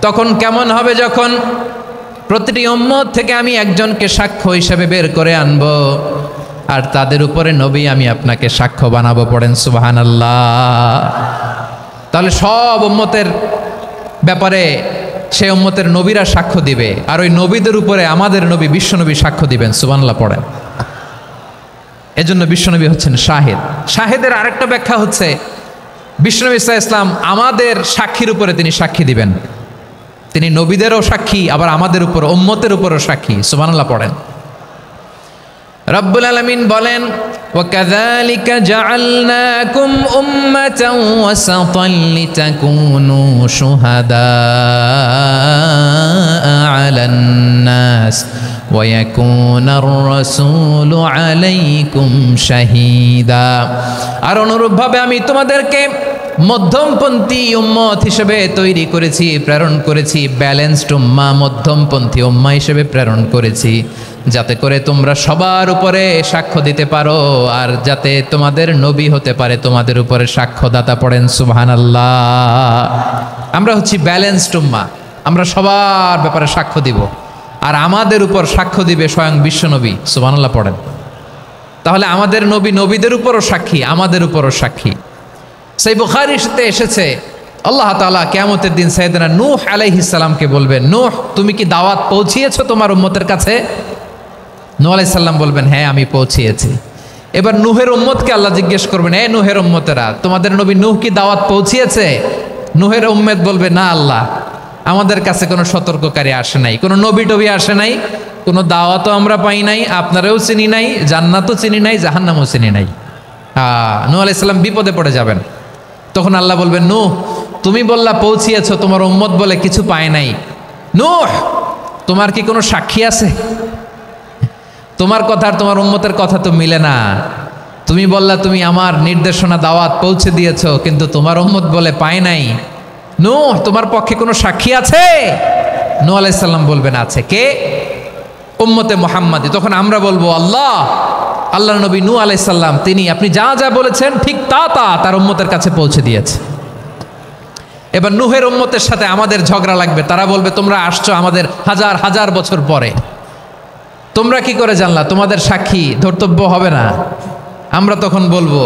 তখন কেমন হবে যখন প্রতিটি উম্মত থেকে আমি একজনকে সাক্ষ্য হিসেবে বের করে আনব, আর তাদের উপরে নবী আমি আপনাকে সাক্ষ্য বানাবো। পড়েন সুবহানাল্লাহ। তাহলে সব উম্মতের ব্যাপারে সেই উম্মতের নবীরা সাক্ষ্য দিবে, আর ওই নবীদের উপরে আমাদের নবী বিশ্বনবী সাক্ষ্য দিবেন। সুবহানাল্লাহ পড়েন। এজন্য বিশ্বনবী হচ্ছেন শাহিদ। শাহিদের আরেকটা ব্যাখ্যা হচ্ছে বিশ্বনবী সাল্লাল্লাহু আলাইহি ওয়াসাল্লাম আমাদের সাক্ষীর উপরে তিনি সাক্ষী দিবেন। তিনি নবীদেরও সাক্ষী, আবার আমাদের উপর উম্মতের উপরও সাক্ষী। সুবহানাল্লাহ পড়েন। রব্বুল আলামিন বলেন, وَكَذَلِكَ جَعَلْنَاكُمْ أُمَّةً وَسَطًا لِتَكُونُوا شُهَدَاءَ عَلَى النَّاسِ وَيَكُونَ الرَّسُولُ عَلَيْكُمْ شَهِيدًا। আর অনুরূপভাবে আমি তোমাদেরকে মধ্যমপন্থী উম্মত হিসেবে তৈরি করেছি, প্রেরণ করেছি। ব্যালেন্সড উম্মাহ, মধ্যমপন্থী উম্মাহ হিসেবে প্রেরণ করেছি, যাতে করে তোমরা সবার উপরে সাক্ষ্য দিতে পারো, আর যাতে তোমাদের নবী হতে পারে তোমাদের উপরে সাক্ষ্যদাতা। পড়েন সুবহানাল্লাহ। আমরা হচ্ছি ব্যালেন্সড উম্মাহ, আমরা সবার ব্যাপারে সাক্ষ্য দিব, আর আমাদের উপর সাক্ষ্য দিবে স্বয়ং বিশ্বনবী। সুবহানাল্লাহ পড়েন। তাহলে আমাদের নবী নবীদের উপরও সাক্ষী, আমাদের উপরও সাক্ষী। সেই বুখারীতে এসেছে আল্লাহ তাআলা কিয়ামতের দিন সাইয়েদনা নূহ আলাইহিস সালামকে বলবেন, নূহ তুমি কি দাওয়াত পৌঁছিয়েছো তোমার উম্মতের কাছে? নূহ আলাইহিস সালাম বলবেন, হ্যাঁ আমি পৌঁছিয়েছি। এবার নূহের উম্মতকে আল্লাহ জিজ্ঞেস করবেন, এ নূহের উম্মতেরা, তোমাদের নবী নূহ কি দাওয়াত পৌঁছিয়েছে? নূহের উম্মত বলবে, না আল্লাহ, আমাদের কাছে কোনো সতর্ককারী আসে নাই, কোনো নবী টবি আসে নাই, কোনো দাওয়াতও আমরা পাই নাই, আপনারাও চিনি নাই, জান্নাতও চিনি নাই, জাহান্নামও চিনি নাই। নূহ আলাইহিস সালাম বিপদে পড়ে যাবেন। তখন আল্লাহ বলবেন, নূহ তুমি বললা পৌঁছিয়েছো, তোমার উম্মত বলে কিছু পায় নাই। নূহ তোমার কি কোনো সাক্ষী আছে? তোমার কথা আর তোমার উম্মতের কথা তো মিলে না। তুমি বললা তুমি আমার নির্দেশনা দাওয়াত পৌঁছে দিয়েছো, কিন্তু তোমার উম্মত বলে পায় নাই। নূহ তোমার পক্ষে কোনো সাক্ষী আছে? নূহ আলাইহিস সালাম বলবেন আছে। কে? উম্মতে মুহাম্মাদি। তখন আমরা বলবো, আল্লাহর নবী নূহ আলাইহিস সালাম তিনি আপনি যা যা বলেছেন ঠিক তা তার উম্মতের কাছে পৌঁছে দিয়েছে। এবার নূহের উম্মতের সাথে আমাদের ঝগড়া লাগবে। তারা বলবে তোমরা আসছো আমাদের হাজার হাজার বছর পরে, তোমরা কি করে জানলা? তোমাদের সাক্ষী ধর্তব্য হবে না? আমরা তখন বলবো,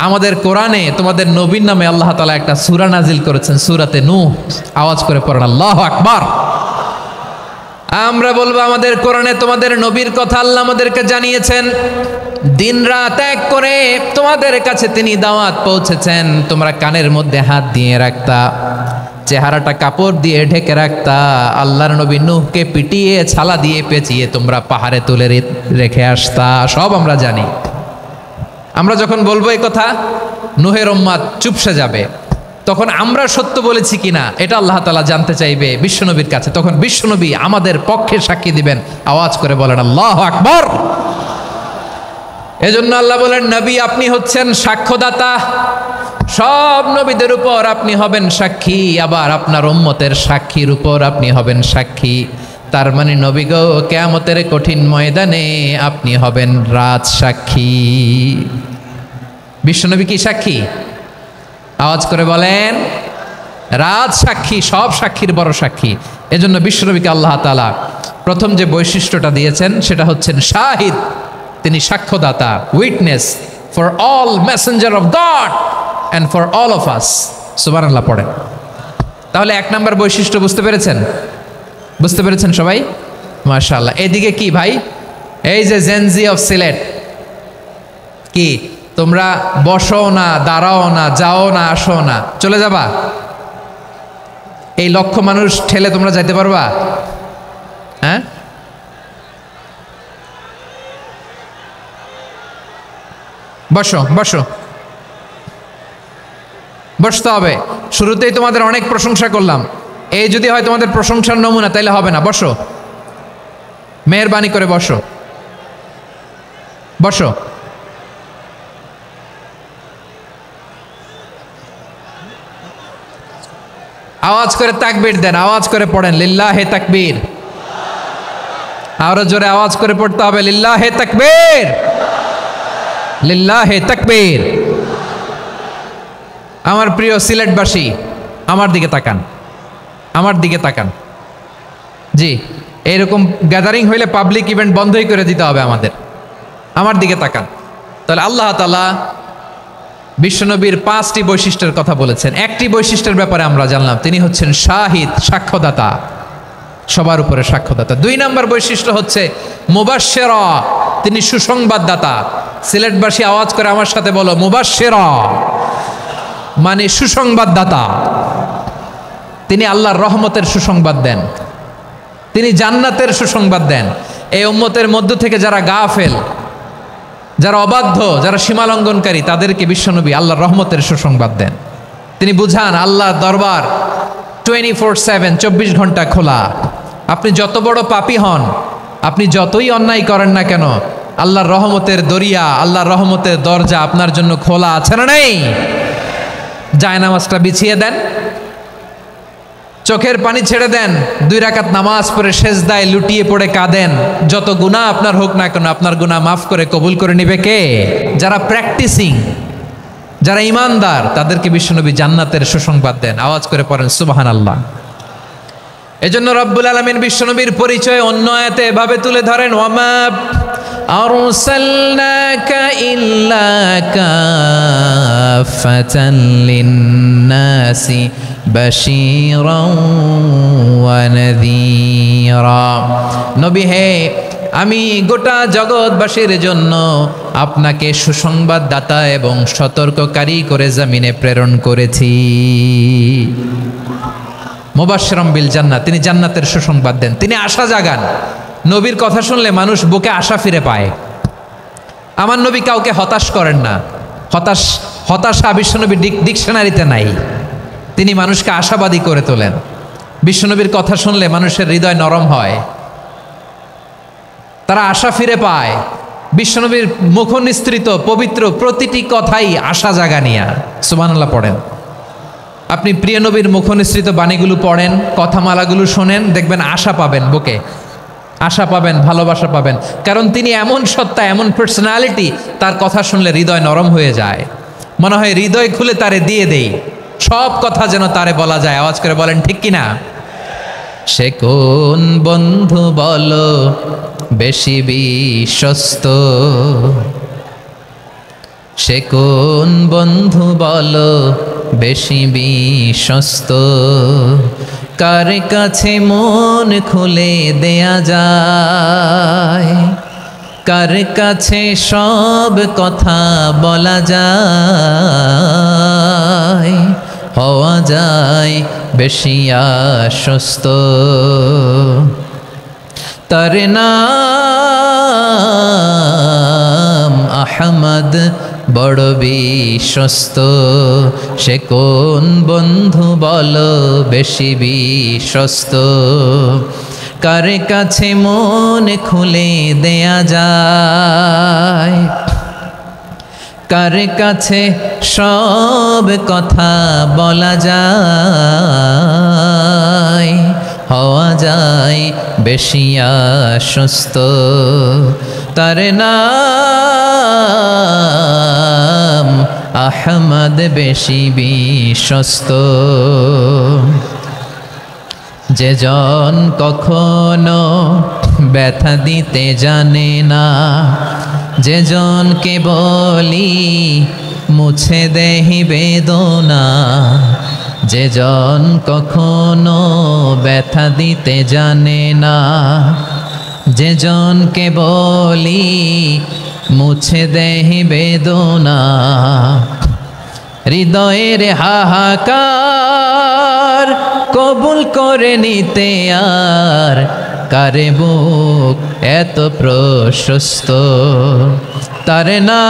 আমাদের কোরআনে তোমাদের নবীর নামে আল্লাহ তাআলা একটা সূরা নাজিল করেছেন, সূরাতে নূহ। আওয়াজ করে পড়েন আল্লাহু আকবার। আমরা বলবো, আমাদের কোরআনে তোমাদের নবীর কথা আল্লাহ আমাদেরকে জানিয়েছেন, দিন রাত এক করে তোমাদের কাছে তিনি দাওয়াত পৌঁছেছেন। তোমরা কানের মধ্যে হাত দিয়ে রাখতা, চেহারাটা কাপড় দিয়ে ঢেকে রাখতা, আল্লাহর নবী নূহকে পিটিয়ে ছালা দিয়ে পেঁচিয়ে তোমরা পাহাড়ে তুলে রেখে আসতা। সব আমরা জানি। আমরা যখন বলবো এই কথা, নূহের উম্মাত চুপসে যাবে। তখন আমরা সত্য বলেছি কিনা এটা আল্লাহ তাআলা জানতে চাইবে বিশ্বনবীর কাছে। তখন বিশ্বনবী আমাদের পক্ষে সাক্ষী দিবেন। আওয়াজ করে বলেন আল্লাহু আকবার। এজন্য আল্লাহ বলেন, নবী আপনি হচ্ছেন সাক্ষ্যদাতা, সব নবীদের উপর আপনি হবেন সাক্ষী, আবার আপনার উম্মতের সাক্ষীর উপর আপনি হবেন সাক্ষী। তার মানে নবী গো, কিয়ামতের কঠিন ময়দানে আপনি হবেন রাজ সাক্ষী। বিশ্বনবী কি সাক্ষী? আওয়াজ করে বলেন, রাজ সাক্ষী, সব সাক্ষীর বড় সাক্ষী। এজন্য বিশ্বনবীকে আল্লাহ তাআলা প্রথম যে বৈশিষ্ট্যটা দিয়েছেন সেটা হচ্ছেন শাহিদ। তিনি সাক্ষ্যদাতা, witness for all messenger of God and for all of us. সুবহানাল্লাহ পড়েন। তাহলে এক নাম্বার বৈশিষ্ট্য বুঝতে পেরেছেন? বুঝতে পেরেছেন সবাই? মাশাআল্লাহ। এদিকে কি ভাই, এই যে জেনজি অফ সিলেট, কি তোমরা বসো না, দাঁড়াও না, যাও না, আসো না, চলে যাবা? এই লক্ষ মানুষ ঠেলে তোমরা যাইতে পারবা? হ্যাঁ, বসো বসো, বসতে হবে। শুরুতেই তোমাদের অনেক প্রশংসা করলাম, এই যদি হয় তোমাদের প্রশংসার নমুনা, তাইলে হবে না। বসো, মেহেরবানি করে বসো, বসো। আওয়াজ করে তাকবীর দেন, আওয়াজ করে পড়েন লিল্লাহে তাকবীর। আরো জোরে আওয়াজ করে পড়তে হবে, লিল্লাহে তাকবীর, লিল্লাহে তাকবীর। আমার প্রিয় সিলেটবাসী, আমার দিকে তাকান, আমার দিকে তাকান। জি, এইরকম গ্যাদারিং হইলে পাবলিক ইভেন্ট বন্ধই করে দিতে হবে আমাদের। আমার দিকে তাকান। তাহলে আল্লাহ তাআলা বিশ্বনবীর 5টি বৈশিষ্ট্যের কথা বলেছেন। একটি বৈশিষ্ট্যের ব্যাপারে আমরা জানলাম, তিনি হচ্ছেন শাহিদ, সাক্ষ্যদাতা, সবার উপরে সাক্ষ্যদাতা। 2 নম্বর বৈশিষ্ট্য হচ্ছে মুবাশশিরা, তিনি সুসংবাদদাতা। সিলেটবাসী আওয়াজ করে আমার সাথে বলো, মুবাশশিরা মানে সুসংবাদদাতা। তিনি আল্লাহর রহমতের সুসংবাদ দেন, তিনি জান্নাতের সুসংবাদ দেন। এই উম্মতের মধ্য থেকে যারা গাফেল, যারা অবাধ্য, যারা সীমালঙ্ঘনকারী, তাদেরকে বিশ্বনবী আল্লাহর রহমতের সুসংবাদ দেন। তিনি বুঝান আল্লাহর দরবার 24/7, 24 ঘন্টা খোলা। আপনি যত বড় পাপী হন, আপনি যতই অন্যায় করেন না কেন, আল্লাহর রহমতের দরিয়া, আল্লাহর রহমতের দরজা আপনার জন্য খোলা আছে না নেই? জায়নামাজটা বিছিয়ে দেন, চোখের পানি ছেড়ে দেন, 2 রাকাত নামাজ পড়ে সেজদায় লুটিয়ে পড়ে কাঁদেন। যত গুনাহ আপনার হোক না কেন, আপনার গুনাহ মাফ করে কবুল করে নেবে কে? যারা প্র্যাকটিসিং, যারা ইমানদার, তাদেরকে বিশ্বনবী জান্নাতের সুসংবাদ দেন। আওয়াজ করে পড়েন সুবহানাল্লাহ। এজন্য রব্বুল আলামিন বিশ্বনবীর পরিচয় অন্য আয়াতে এভাবে তুলে ধরেন, ওয়ামা আরসালনাকা ইল্লা কাফাতান লিন্নাসি বাশীরাও ওয়া নাযীরা। নবী হে, আমি গোটা জগৎবাসীর জন্য আপনাকে সুসংবাদদাতা এবং সতর্ককারী করে জমিনে প্রেরণ করেছি। মুবাশশিরাম বিল জান্নাত, তিনি জান্নাতের সুসংবাদ দেন, তিনি আশা জাগান। নবীর কথা শুনলে মানুষ বুকে আশা ফিরে পায়। আমার নবী কাউকে হতাশ করেন না। হতাশা বিশ্বনবীর ডিকশনারিতে নাই। তিনি মানুষকে আশাবাদী করে তোলেন। বিশ্বনবীর কথা শুনলে মানুষের হৃদয় নরম হয়, তারা আশা ফিরে পায়। বিশ্বনবীর মুখ নিঃসৃত পবিত্র প্রতিটি কথাই আশা জাগানিয়া। সুবহানাল্লাহ পড়েন। আপনি প্রিয় নবীর মুখ নিঃসৃত বাণীগুলো পড়েন, কথামালাগুলো শোনেন, দেখবেন আশা পাবেন, বুকে আশা পাবেন, ভালোবাসা পাবেন। কারণ তিনি এমন সত্তা, এমন পার্সোনালিটি, তার কথা শুনলে হৃদয় নরম হয়ে যায়। মনে হয় হৃদয় খুলে তারে দিয়ে দেই, সব কথা যেন তারে বলা যায়। আওয়াজ করে বলেন ঠিক কিনা? সে কোন বন্ধু বলো বেশি বিশ্বস্ত। সে কোন বন্ধু বলো বেশি বিশ্বস্ত, কার কাছে মন খুলে দেয়া যায়, কার কাছে সব কথা বলা যায়, হওয়া যায় বেশি আশ্বস্ত। তার নাম আহমদ বড় বিশ্বস্ত। সে কোন বন্ধু বলো বেশি বিশ্বস্ত, কার কাছে মন খুলে দেয়া যায়, কার কাছে সব কথা বলা যায়, হওয়া যায় বেশি আশ্বস্ত। তার নাম আহমদ বেশি বিশ্বস্ত। যে জন কখনো ব্যথা দিতে জানে না, যে জনকে বলি মুছে দেহি বেদনা, যে জন কখনো ব্যথা দিতে জানে না, যে জনকে বলি মুছে দেহি বেদনা, হৃদয়ের হাহাকার কবুল করে নিতে আর কারে বুক এত প্রশস্ত। তার নাম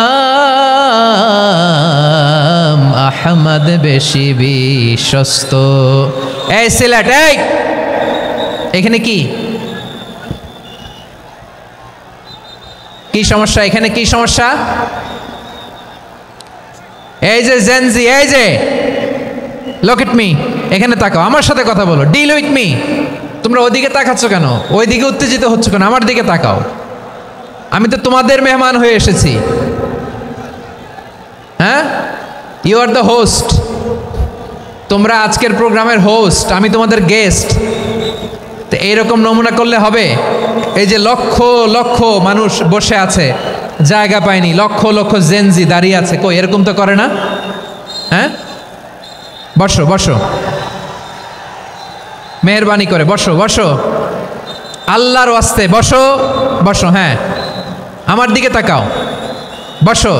আহমদ বেশি বিশ্বস্ত। এই সিলেট, এই এখানে কি কি সমস্যা? এখানে কি সমস্যা? এই যে জেনজি, এই যে লুক এট মি, এখানে তাকাও, আমার সাথে কথা বলো, ডিল উইথ মি। তোমরা ওইদিকে তাকাচ্ছ কেন? ওইদিকে উত্তেজিত হচ্ছ কেন? আমার দিকে তাকাও। আমি তো তোমাদের মেহমান হয়ে এসেছি। হ্যাঁ, ইউ আর দ্য হোস্ট। তোমরা আজকের প্রোগ্রামের হোস্ট, আমি তোমাদের গেস্ট। তো এইরকম নমুনা করলে হবে? এই যে লক্ষ লক্ষ মানুষ বসে আছে, জায়গা পায়নি, লক্ষ লক্ষ জেনজি দাঁড়িয়ে আছে, কই এরকম তো করে না? হ্যাঁ, বসো বসো, মেহরবানি করে বসো বসো, আল্লাহর ওয়াস্তে বসো বসো। হ্যাঁ, আমার দিকে তাকাও, বসো।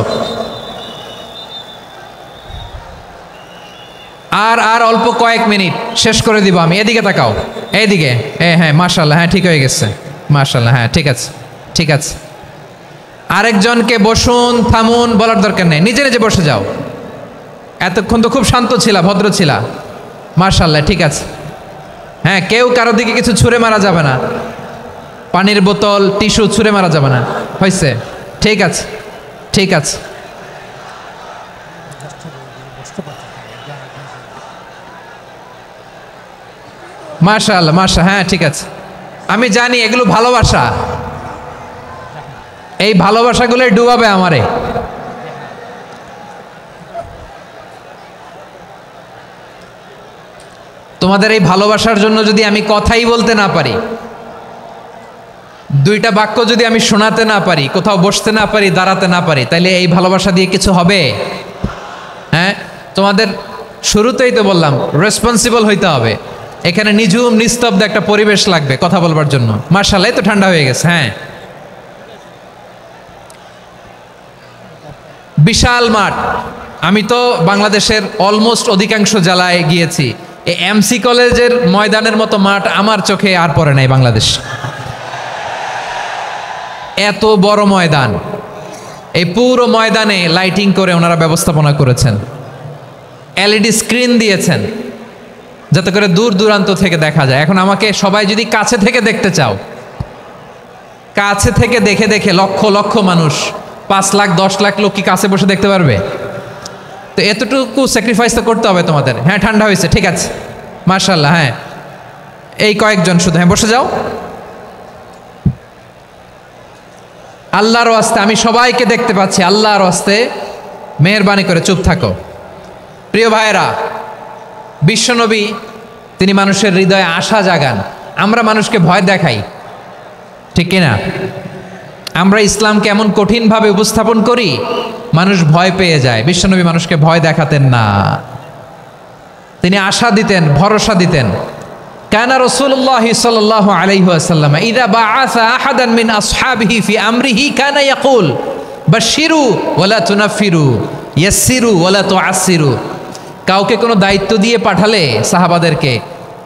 আর আর অল্প কয়েক মিনিট, শেষ করে দিব আমি। এদিকে তাকাও, এইদিকে। হ্যাঁ, মাশাআল্লাহ, হ্যাঁ ঠিক হয়ে গেছে, মাশাআল্লাহ, হ্যাঁ ঠিক আছে ঠিক আছে। আরেকজনকে বসুন থামুন বলার দরকার নেই, নিজে নিজে বসে যাও। এতক্ষণ তো খুব শান্ত ছিলা, ভদ্র ছিলা, মাশাআল্লাহ, ঠিক আছে। হ্যাঁ, কেউ কারো দিকে কিছু ছুঁড়ে মারা যাবে না, পানির বোতল টিস্যু ছুঁড়ে মারা যাবে না, হয়েছে? ঠিক আছে ঠিক আছে। মাশাআল্লাহ মাশাআল্লাহ, হ্যাঁ ঠিক আছে। আমি জানি এগুলো ভালোবাসা, এই ভালোবাসাগুলোই ডুবাবে আমারে। তোমাদের এই ভালোবাসার জন্য যদি আমি কথাই বলতে না পারি, দুইটা বাক্য যদি আমি শোনাতে না পারি, কোথাও বসতে না পারি, দাঁড়াতে না পারি, তাহলে এই ভালোবাসা দিয়ে কিছু হবে? হ্যাঁ, তোমাদের শুরুতেই তো বললাম রেসপন্সিবল হইতে হবে। এখানে নিঝুম নিস্তব্ধ একটা পরিবেশ লাগবে কথা বলবার জন্য। মাশাআল্লাহ, তো ঠান্ডা হয়ে গেছে। হ্যাঁ, বিশাল মাঠ। আমি তো বাংলাদেশের অলমোস্ট অধিকাংশ জেলায় গিয়েছি, এই এমসি কলেজের ময়দানের মতো মাঠ আমার চোখে আর পড়ে নাই বাংলাদেশ। এত বড় ময়দান, এই পুরো ময়দানে লাইটিং করে ওনারা ব্যবস্থাপনা করেছেন, এলইডি স্ক্রিন দিয়েছেন যাতে করে দূর দূরান্ত থেকে দেখা যায়। এখন আমাকে সবাই যদি কাছে থেকে দেখতে চাও, কাছে থেকে দেখে দেখে লক্ষ লক্ষ মানুষ, 5 লাখ 10 লাখ লোক কি কাছে বসে দেখতে পারবে? তো এতটুকু স্যাক্রিফাইস তো করতে হবে তোমাদের। হ্যাঁ, ঠান্ডা হয়েছে, ঠিক আছে, মাশাআল্লাহ। হ্যাঁ, এই কয়েকজন শুধু, হ্যাঁ বসে যাও। আল্লাহর ওয়াস্তে আমি সবাইকে দেখতে পাচ্ছি, আল্লাহর ওয়াস্তে মেহেরবানি করে চুপ থাকো। প্রিয় ভাইয়েরা, বিশ্বনবী তিনি মানুষের হৃদয়ে আশা জাগান। আমরা মানুষকে ভয় দেখাই, ঠিক কিনা? আমরা ইসলামকে এমন কঠিনভাবে উপস্থাপন করি, মানুষ ভয় পেয়ে যায়। বিশ্বনবী মানুষকে ভয় দেখাতেন না, তিনি আশা দিতেন, ভরসা দিতেন। কানা রাসূলুল্লাহ সাল্লাল্লাহু আলাইহি ওয়াসাল্লাম ইযা বাআসা আহাদান মিন আসহাবিহি ফি আমরিহি কানা ইয়াকুল বাশশিরু ওয়ালা তুনাফিরু ইয়াসসিরু ওয়ালা তুআসসিরু। কাউকে কোনো দায়িত্ব দিয়ে পাঠালে সাহাবাদেরকে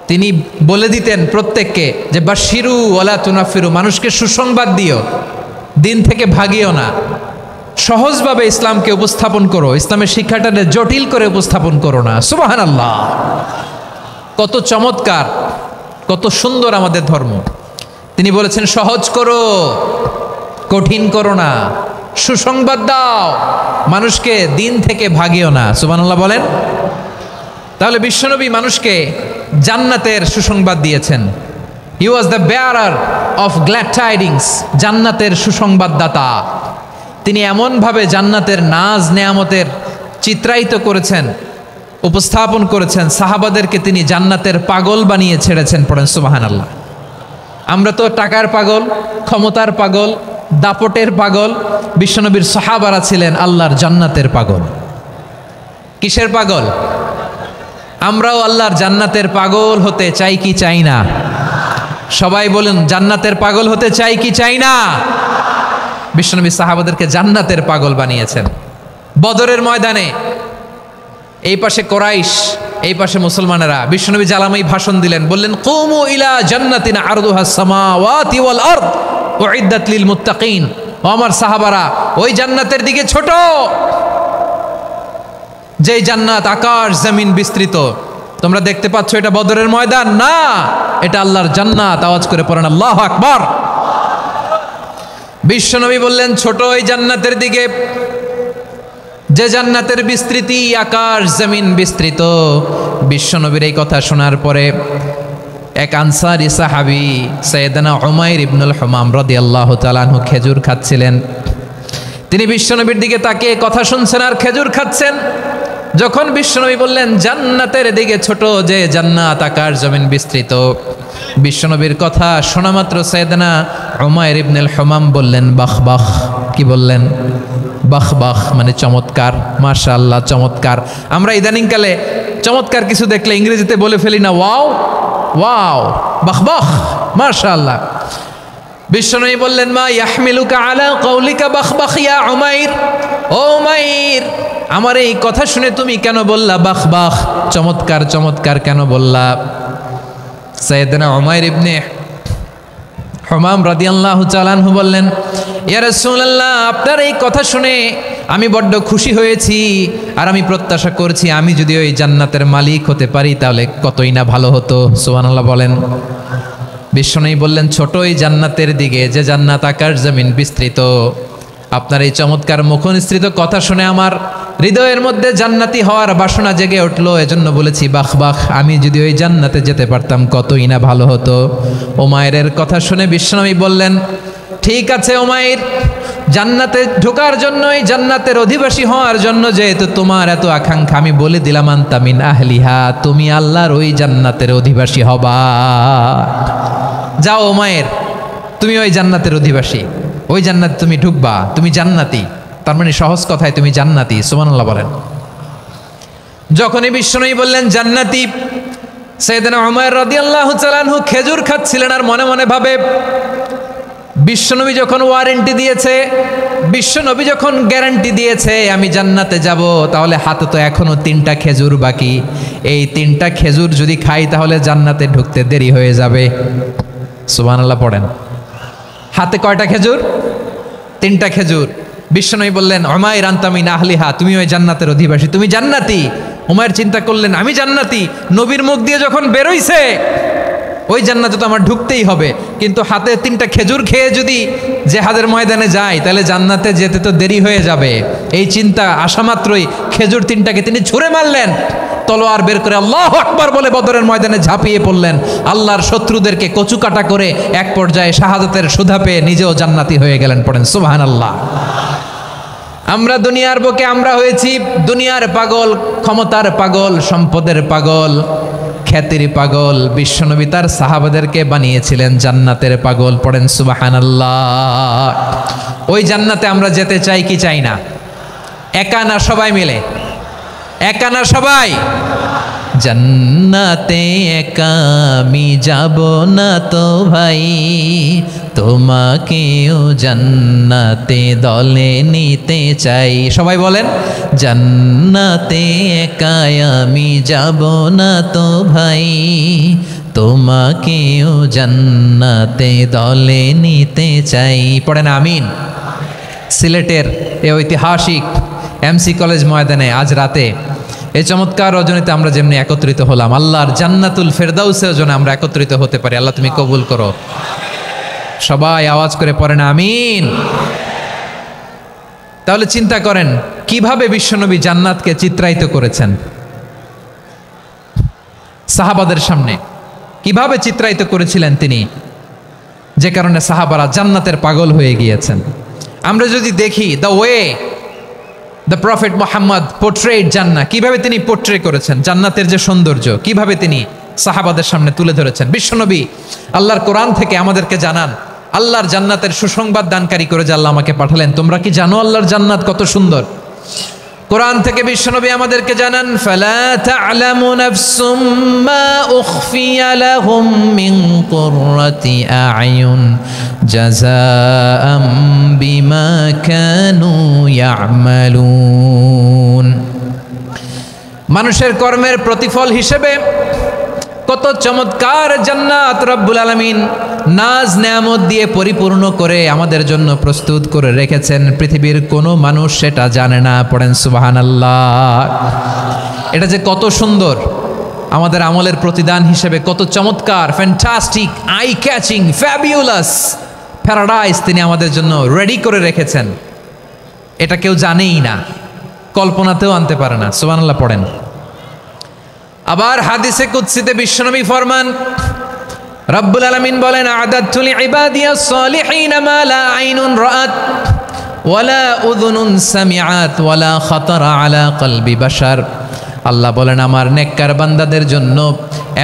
তিনি বলে দিতেন প্রত্যেককে যে বাশশিরু ওয়ালা তুনাফিরু, মানুষকে সুসংবাদ দিও, দিন থেকে ভাগিও না, সহজভাবে ইসলামকে উপস্থাপন করো, ইসলামের শিক্ষাটাকে জটিল করে উপস্থাপন করো না। সুবহানাল্লাহ, কত চমৎকার, কত সুন্দর আমাদের ধর্ম। তিনি বলেছেন সহজ করো, কঠিন করো না, সুসংবাদ দাও, মানুষকে দিন থেকে ভাগিও না। সুবহানাল্লাহ বলেন। তাহলে বিশ্বনবী মানুষকে জান্নাতের সুসংবাদ দিয়েছেন। He was the bearer of glad tidings, জান্নাতের সুসংবাদদাতা। তিনি এমনভাবে জান্নাতের নাজ নেয়ামতের চিত্রায়িত করেছেন, উপস্থাপন করেছেন, সাহাবাদেরকে তিনি জান্নাতের পাগল বানিয়ে ছেড়েছেন। পড়েন সুবহানাল্লাহ। আমরা তো টাকার পাগল, ক্ষমতার পাগল, দাপটের পাগল। বিশ্বনবীর সাহাবারা ছিলেন আল্লাহর জান্নাতের পাগল। কিসের পাগল? আমরাও আল্লাহর জান্নাতের পাগল হতে চাই কি চাই না? সবাই বলুন, জান্নাতের পাগল হতে চাই কি চাই না? বিশ্বনবী সাহাবাদেরকে জান্নাতের পাগল বানিয়েছেন। বদরের ময়দানে এই পাশে কোরাইশ, এই পাশে মুসলমানেরা। বিশ্বনবী জ্বালাময়ী ভাষণ দিলেন, বললেন কুমু ইলা জান্নাতিন আরদুহাস সামাওয়াতি ওয়াল আরদ উইদ্দাত লিল মুত্তাকিন। ও আমার সাহাবারা, ওই জান্নাতের দিকে ছোট, যেই জান্নাত আকাশ জমিন বিস্তৃত। তোমরা দেখতে পাচ্ছ এটা বদরের ময়দান না, এটা আল্লাহর জান্নাত। আওয়াজ করে পড়েন আল্লাহু আকবার। বিশ্বনবী বললেন ছোট ওই জান্নাতের দিকে, যে জান্নাতের বিস্তৃতি আকাশ জমিন বিস্তৃত। বিশ্বনবীর এই কথা শোনার পরে এক আনসারী সাহাবী সাইয়েদনা উমাইর ইবনুল হুমাম রাদিয়াল্লাহু তাআলা আনহু খেজুর খাচ্ছিলেন। তিনি বিশ্বনবীর দিকে তাকিয়ে কথা শুনছেন আর খেজুর খাচ্ছেন। যখন বিশ্বনবী বললেন জান্নাতের দিকে ছোট, যে জান্নাত আকাশ জমিন বিস্তৃত, বিশ্বনবীর কথা শোনা মাত্র সাইয়েদনা উমাইর ইবনুল হুমাম বললেন বাহ বাহ। কি বললেন? বাহ বাহ, মানে চমৎকার, মাশাআল্লাহ, চমৎকার। আমরা ইদানিংকালে চমৎকার কিছু দেখলে ইংরেজিতে বলে ফেলি না, ওয়াও ওয়াও, বাহ বাহ, মাশাআল্লাহ। বিশ্বনবী বললেন মা ইয়াহমিলুকা আলা কওলিকা বাহ বাহ ইয়া উমাইর। ও উমাইর, আমার এই কথা শুনে তুমি কেন বললা বাহ বাহ, চমৎকার চমৎকার কেন বললা? সাইয়েদনা উমাইর ইবনে হুমাম রাদিয়াল্লাহু তাআলা আনহু বললেন ইয়া রাসূলুল্লাহ, আপনার এই কথা শুনে আমি বড্ড খুশি হয়েছি, আর আমি প্রত্যাশা করছি আমি যদি ওই জান্নাতের মালিক হতে পারি তাহলে কতই না ভালো হতো। সুবহানাল্লাহ বলেন। বিশ্বনবী বললেন ছোট ওই জান্নাতের দিকে, যে জান্নাত আকাশ জমিন বিস্তৃত। আপনার এই চমৎকার মুখনিসৃত কথা শুনে আমার হৃদয়ের মধ্যে জান্নাতি হওয়ার বাসনা জেগে উঠলো, এজন্য বলেছি বাহ বাহ, আমি যদি ওই জান্নাতে যেতে পারতাম কতই না ভালো হতো। উমাইরের কথা শুনে বিশ্বনবী বললেন ঠিক আছে উমাইর, জান্নাতে ঢোকার জন্যই, জান্নাতের অধিবাসী হওয়ার জন্য যেহেতু তোমার এত আকাঙ্ক্ষা, আমি বলে দিলাম আনতা মিন আহলিহা, তুমি আল্লাহর ওই জান্নাতের অধিবাসী হবা। যাও উমাইর, তুমি ওই জান্নাতের অধিবাসী, ওই জান্নাতে তুমি ঢুকবা, তুমি জান্নাতি। তার মানে সহজ কথায় তুমি জান্নাতি। সুবহানাল্লাহ বলেন। যখনই বিশ্বনবী বললেন জান্নাতি, সাইয়েদনা উমাইর রাদিয়াল্লাহু তাআলা আনহু খেজুর খাচ্ছিলেন আর মনে মনে ভাবে বিশ্বনবী যখন ওয়ারেন্টি দিয়েছে, বিশ্বনবী যখন গ্যারান্টি দিয়েছে আমি জান্নাতে যাব, তাহলে হাতে তো এখনো 3টা খেজুর বাকি। এই 3টা খেজুর যদি খাই তাহলে জান্নাতে ঢুকতে দেরি হয়ে যাবে। সুবহানাল্লাহ পড়েন। হাতে কয়টা খেজুর? 3টা খেজুর। বিশ্বনবী বললেন উমাইর আনতা মিন আহলিহা, তুমি ওই জান্নাতের অধিবাসী, তুমি জান্নাতি। উমাইর চিন্তা করলেন আমি জান্নাতি, নবীর মুখ দিয়ে যখন বেরোইছে ওই জান্নাতে তো আমার ঢুকতেই হবে, কিন্তু হাতে 3টা খেজুর খেয়ে যদি জিহাদের ময়দানে যাই তাহলে জান্নাতে যেতে তো দেরি হয়ে যাবে। এই চিন্তা আসা মাত্রই খেজুর 3টাকে তিনি ছুঁড়ে মারলেন, তলোয়ার বের করে আল্লাহু আকবার বলে বদরের ময়দানে ঝাঁপিয়ে পড়লেন। আল্লাহর শত্রুদেরকে কচুকাটা করে এক পর্যায়ে শাহাদাতের সুধা পেয়ে নিজেও জান্নাতি হয়ে গেলেন। পড়েন সুবহানাল্লাহ। আমরা দুনিয়ার বুকে আমরা হয়েছি দুনিয়ার পাগল, ক্ষমতার পাগল, সম্পদের পাগল, খ্যাতির পাগল বিশ্বনবী তার সাহাবাদেরকে বানিয়েছিলেন জান্নাতের পাগল। পড়েন সুবহানাল্লাহ। ওই জান্নাতে আমরা যেতে চাই কি চাই না? একা না সবাই মিলে? একা না সবাই? জান্নাতে একা আমি যাব না তো ভাই, তোমাকেও জান্নাতে দলে নিতে চাই। সবাই বলেন, জান্নাতে একা আমি যাব না তো ভাই, তোমাকেও জান্নাতে দলে নিতে চাই। পড়েন আমিন। সিলেটের এই ঐতিহাসিক এমসি কলেজ ময়দানে আজ রাতে এই চমৎকার রজনীতে আমরা যেমনি একত্রিত হলাম, আল্লাহর জান্নাতুল ফেরদাউসের জন্য আমরা একত্রিত হতে পারি। আল্লাহ তুমি কবুল করো। সবাই আওয়াজ করে পড়েন আমিন। তাহলে চিন্তা করেন কিভাবে বিশ্বনবী জান্নাতকে চিত্রায়িত করেছেন সাহাবাদের সামনে, কিভাবে চিত্রায়িত করেছিলেন তিনি, যে কারণে সাহাবারা জান্নাতের পাগল হয়ে গিয়েছেন। আমরা যদি দেখি the way the prophet Muhammad portrait জান্নাত, কিভাবে তিনি পোর্ট্রে করেছেন জান্নাতের যে সৌন্দর্য, কিভাবে তিনি সাহাবাদের সামনে তুলে ধরেছেন। বিশ্বনবী আল্লাহর কোরআন থেকে আমাদেরকে জানান, আল্লাহর জান্নাতের সুসংবাদ দানকারী করে যে আল্লাহ আমাকে পাঠালেন। তোমরা কি জানো আল্লাহর জান্নাত কত সুন্দর? কোরআন থেকে বিশ্বনবী আমাদেরকে জানান, ফালা তা'লামু নাফসুম মা উখফিয়া লাহুম মিন কুররাতি আ'য়ুন জাযাআম বিমা কানু ইয়া'মালুন। মানুষের কর্মের প্রতিফল হিসেবে কত চমৎকার জান্নাত রব্বুল আলামিন নাজ নেয়ামত দিয়ে পরিপূর্ণ করে আমাদের জন্য প্রস্তুত করে রেখেছেন। পৃথিবীর কোনো মানুষ সেটা জানে না। পড়েন সুবহানাল্লাহ। এটা যে কত সুন্দর, আমাদের আমলের প্রতিদান হিসেবে কত চমৎকার, fantastic, eye catching, fabulous paradise তিনি আমাদের জন্য রেডি করে রেখেছেন। এটা কেউ জানেই না, কল্পনাতেও আনতে পারে না। সুবহানাল্লাহ পড়েন। আবার হাদিসে কুদসিতে বিশ্বনবী ফরমান, রব্বুল আলামিন বলেন, আ'দাদতু লিইবাদিয়াস সালিহিন মা লা আইনুন রাআত ওয়ালা উযুনুন সামিআত ওয়ালা খাতারা আলা কলবি বাশার। আল্লাহ বলেন, আমার নেককার বান্দাদের জন্য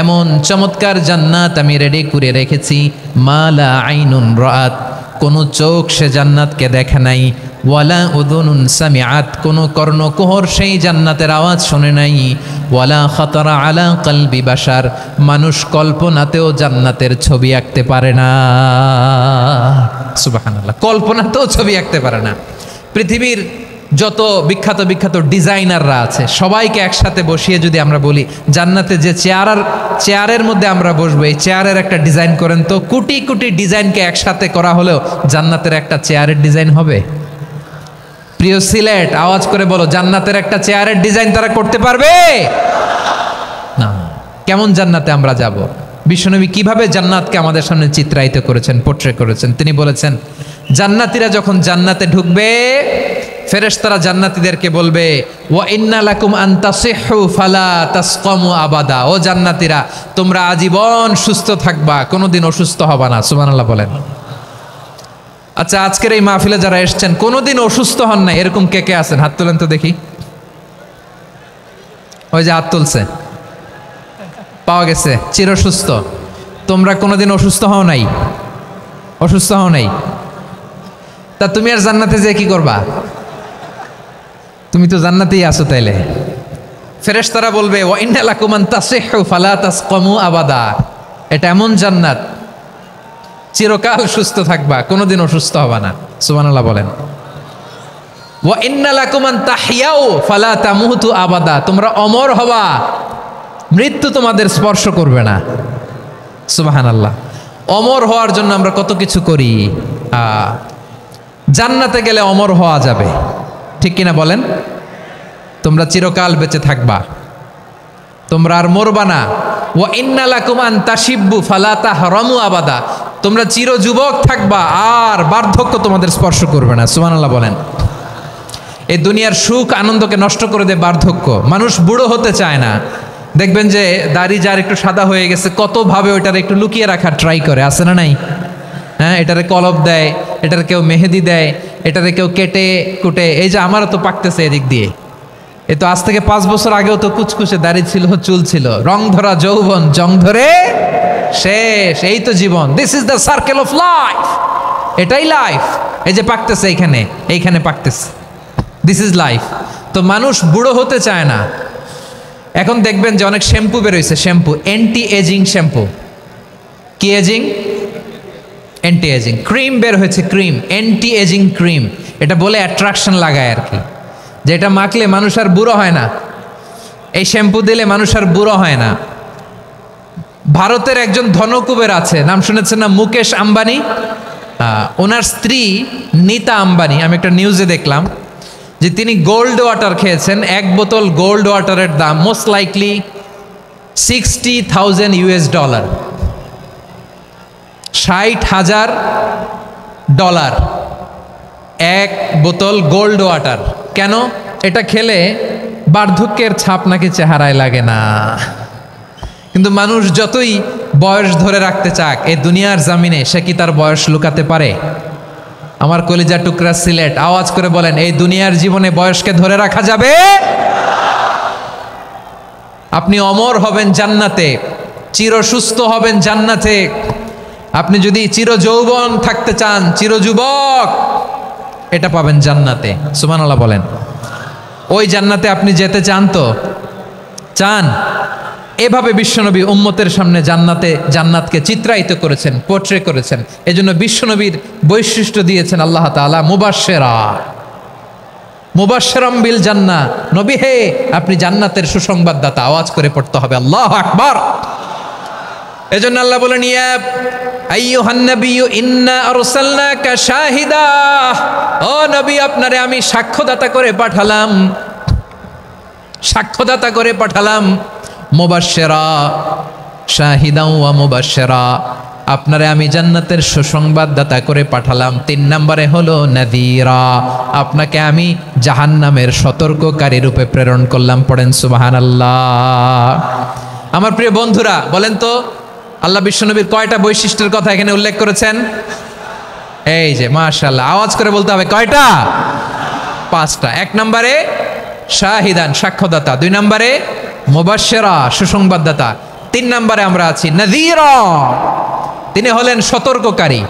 এমন চমৎকার জান্নাত আমি রেডি করে রেখেছি, মা লা আইনুন রাআত, কোনো চোখ সে জান্নাতকে দেখে নাই, ওয়ালা উযুনুন সামিআত, কোনো কর্ণকুহর সেই জান্নাতের আওয়াজ শোনে নাই, ওয়ালা খাতারা আলা কলবি বাশার, মানুষ কল্পনাতেও জান্নাতের ছবি আঁকতে পারে না। সুবহানাল্লাহ, কল্পনাতেও ছবি আঁকতে পারে না। পৃথিবীর যত বিখ্যাত বিখ্যাত ডিজাইনাররা আছে সবাইকে একসাথে বসিয়ে যদি আমরা বলি জান্নাতে যে চেয়ারের মধ্যে আমরা বসবো, এই চেয়ারের একটা ডিজাইন করেন তো, কোটি কোটি ডিজাইনকে একসাথে করা হলেও জান্নাতের একটা চেয়ারের ডিজাইন হবে? প্রিয় সিলেট, আওয়াজ করে বলো, জান্নাতের একটা চেয়ারের ডিজাইন তারা করতে পারবে না। কেমন জান্নাতে আমরা যাব? বিশ্বনবী কিভাবে জান্নাতকে আমাদের সামনে চিত্রায়িত করেছেন, পোর্ট্রে করেছেন। তিনি বলেছেন, জান্নাতীরা যখন জান্নাতে ঢুকবে, ফেরেশতারা জান্নাতীদেরকে বলবে, ওয়া ইন্না লাকুম আন তাসিহু ফালা তাসকামু আবাদা। ও জান্নাতীরা, তোমরা আজীবন সুস্থ থাকবা, কোনোদিন অসুস্থ হবা না। সুবহানাল্লাহ বলেন। আচ্ছা, আজকের এই মাহফিলে যারা এসেছেন কোনোদিন অসুস্থ হন না, এরকম কে কে আছেন? হাত তোলেন তো দেখি। ওই যে হাত তুলছে, পাওয়া গেছে, চিরসুস্থ। তোমরা কোনোদিন অসুস্থ হও নাই? অসুস্থ হও নাই? তা তুমি আর জান্নাতে যে কি করবা? তুমি তো জান্নাতেই আছো তাইলে। ফেরেশতারা বলবে, ওয়া ইন্না লাকুম আন তাসিহু ফালা তাসকামু আবাদা। এটা এমন জান্নাত, চিরকাল সুস্থ থাকবা, কোনোদিন অসুস্থ হবা না। সুবহানাল্লাহ বলেন। ওয়া ইন্না লাকুম আন তাহইয়াউ ফালা তামুতু আবাদা। তোমরা অমর হবা, মৃত্যু তোমাদের স্পর্শ করবে না। সুবহানাল্লাহ। অমর হওয়ার জন্য আমরা কত কিছু করি। জান্নাতে গেলে অমর হওয়া যাবে, ঠিক কিনা বলেন? তোমরা চিরকাল বেঁচে থাকবা, তোমরা আর মরবা না। ওয়া ইন্না লাকুম আন তাশিব্বু ফালা তাহরামু আবাদা। তোমরা চির যুবক থাকবা, আর বার্ধক্য তোমাদের স্পর্শ করবে না। সুবহানাল্লাহ বলেন। এই দুনিয়ার সুখ আনন্দকে নষ্ট করে দেয় বার্ধক্য। মানুষ বুড়ো হতে চায় না। দেখবেন যে দাড়ি যার একটু সাদা হয়ে গেছে, কতভাবে ওইটার একটু লুকিয়ে রাখার ট্রাই করে, আছে না নাই? হ্যাঁ, এটারে কলব দেয়, এটারে কেউ মেহেদি দেয়, এটারে কেউ কেটে কুটে। এই যে আমারও তো পাকতেছে এদিক দিয়ে, এ তো আজ থেকে 5 বছর আগেও তো কুচকুচে দাড়ি ছিল, চুল ছিল, রং ধরা যৌবন, জং ধরে শেষ। এই তো জীবন। This is the circle of life. এটাই লাইফ। এই যে পাকতেছে এইখানে পাকতেছে, দিস ইজ লাইফ। তো মানুষ বুড়ো হতে চায় না। এখন দেখবেন যে অনেক শ্যাম্পু বেরোইছে, শ্যাম্পু অ্যান্টি এজিং শ্যাম্পু। কি এজিং? Anti ageing. ক্রিম বের হয়েছে, ক্রিম, অ্যান্টি এজিং ক্রিম। এটা বলে অ্যাট্রাকশন লাগায় আর কি, যেটা মাখলে মানুষ আর বুড়ো হয় না। এই শ্যাম্পু দিলে মানুষ আর বুড়ো হয় না। ভারতের একজন ধনকুবের আছে, নাম শুনেছেন না? মুকেশ আম্বানি। ওনার স্ত্রী নীতা আম্বানি, আমি একটা নিউজে দেখলাম যে তিনি গোল্ড ওয়াটার খেয়েছেন। 1 বোতল গোল্ড ওয়াটারের দাম মোস্ট লাইকলি $60,000 $60,000 1 বোতল গোল্ড ওয়াটার। কেন? এটা খেলে বার্ধক্যের ছাপ নাকি চেহারায় লাগে না। কিন্তু মানুষ যতই বয়স ধরে রাখতে চাক এই দুনিয়ার জামিনে, সে কি তার বয়স লুকাতে পারে? আমার কলিজা টুকরা সিলেট, আওয়াজ করে বলেন, এই দুনিয়ার জীবনে বয়সকে ধরে রাখা যাবে? আপনি অমর হবেন জান্নাতে, চির সুস্থ হবেন জান্নাতে। আপনি যদি চির যৌবন থাকতে চান, চির যুবক, এটা পাবেন জান্নাতে। সুবহানাল্লাহ বলেন। ওই জান্নাতে আপনি যেতে চান তো? চান? এভাবে বিশ্বনবী উম্মতের সামনে জান্নাতকে চিত্রায়িত করেছেন, পোর্ট্রে করেছেন। এজন্য বিশ্বনবীর বৈশিষ্ট্য দিয়েছেন আল্লাহ তাআলা মুবাশশিরাম বিল জান্নাহ। নবী হে, আপনি জান্নাতের সুসংবাদদাতা। আওয়াজ করে পড়তে হবে আল্লাহু আকবার। এজন্য আল্লাহ বলেন, ইয়া আইয়ুহান নাবিয়্যু ইন্না আরসালনাকা শাহিদা। ও নবী, আপনারে আমি সাক্ষ্যদাতা করে পাঠালাম, সাক্ষ্যদাতা করে পাঠালাম। মুবাশশিরা, শাহিদাও ওয়া মুবাশশিরা, আপনারে আমি জান্নাতের সুসংবাদদাতা করে পাঠালাম। 3 নম্বরে হলো নাযীরা, আপনাকে আমি জাহান্নামের সতর্ককারী রূপে প্রেরণ করলাম। পড়েন সুবহানাল্লাহ। আমার প্রিয় বন্ধুরা, বলেন তো আল্লাহ বিশ্বনবীর কয়টা বৈশিষ্ট্যের কথা এখানে উল্লেখ করেছেন? এই যে মাশাআল্লাহ, আওয়াজ করে বলতে হবে, কয়টা? 5টা। 1 নম্বরে শাহিদান, সাক্ষ্যদাতা। 2 নম্বরে মুবাশশিরা, সুসংবাদদাতা। 3 নম্বরে আমরা আছি নাযীরা, তিনি হলেন সতর্ককারী।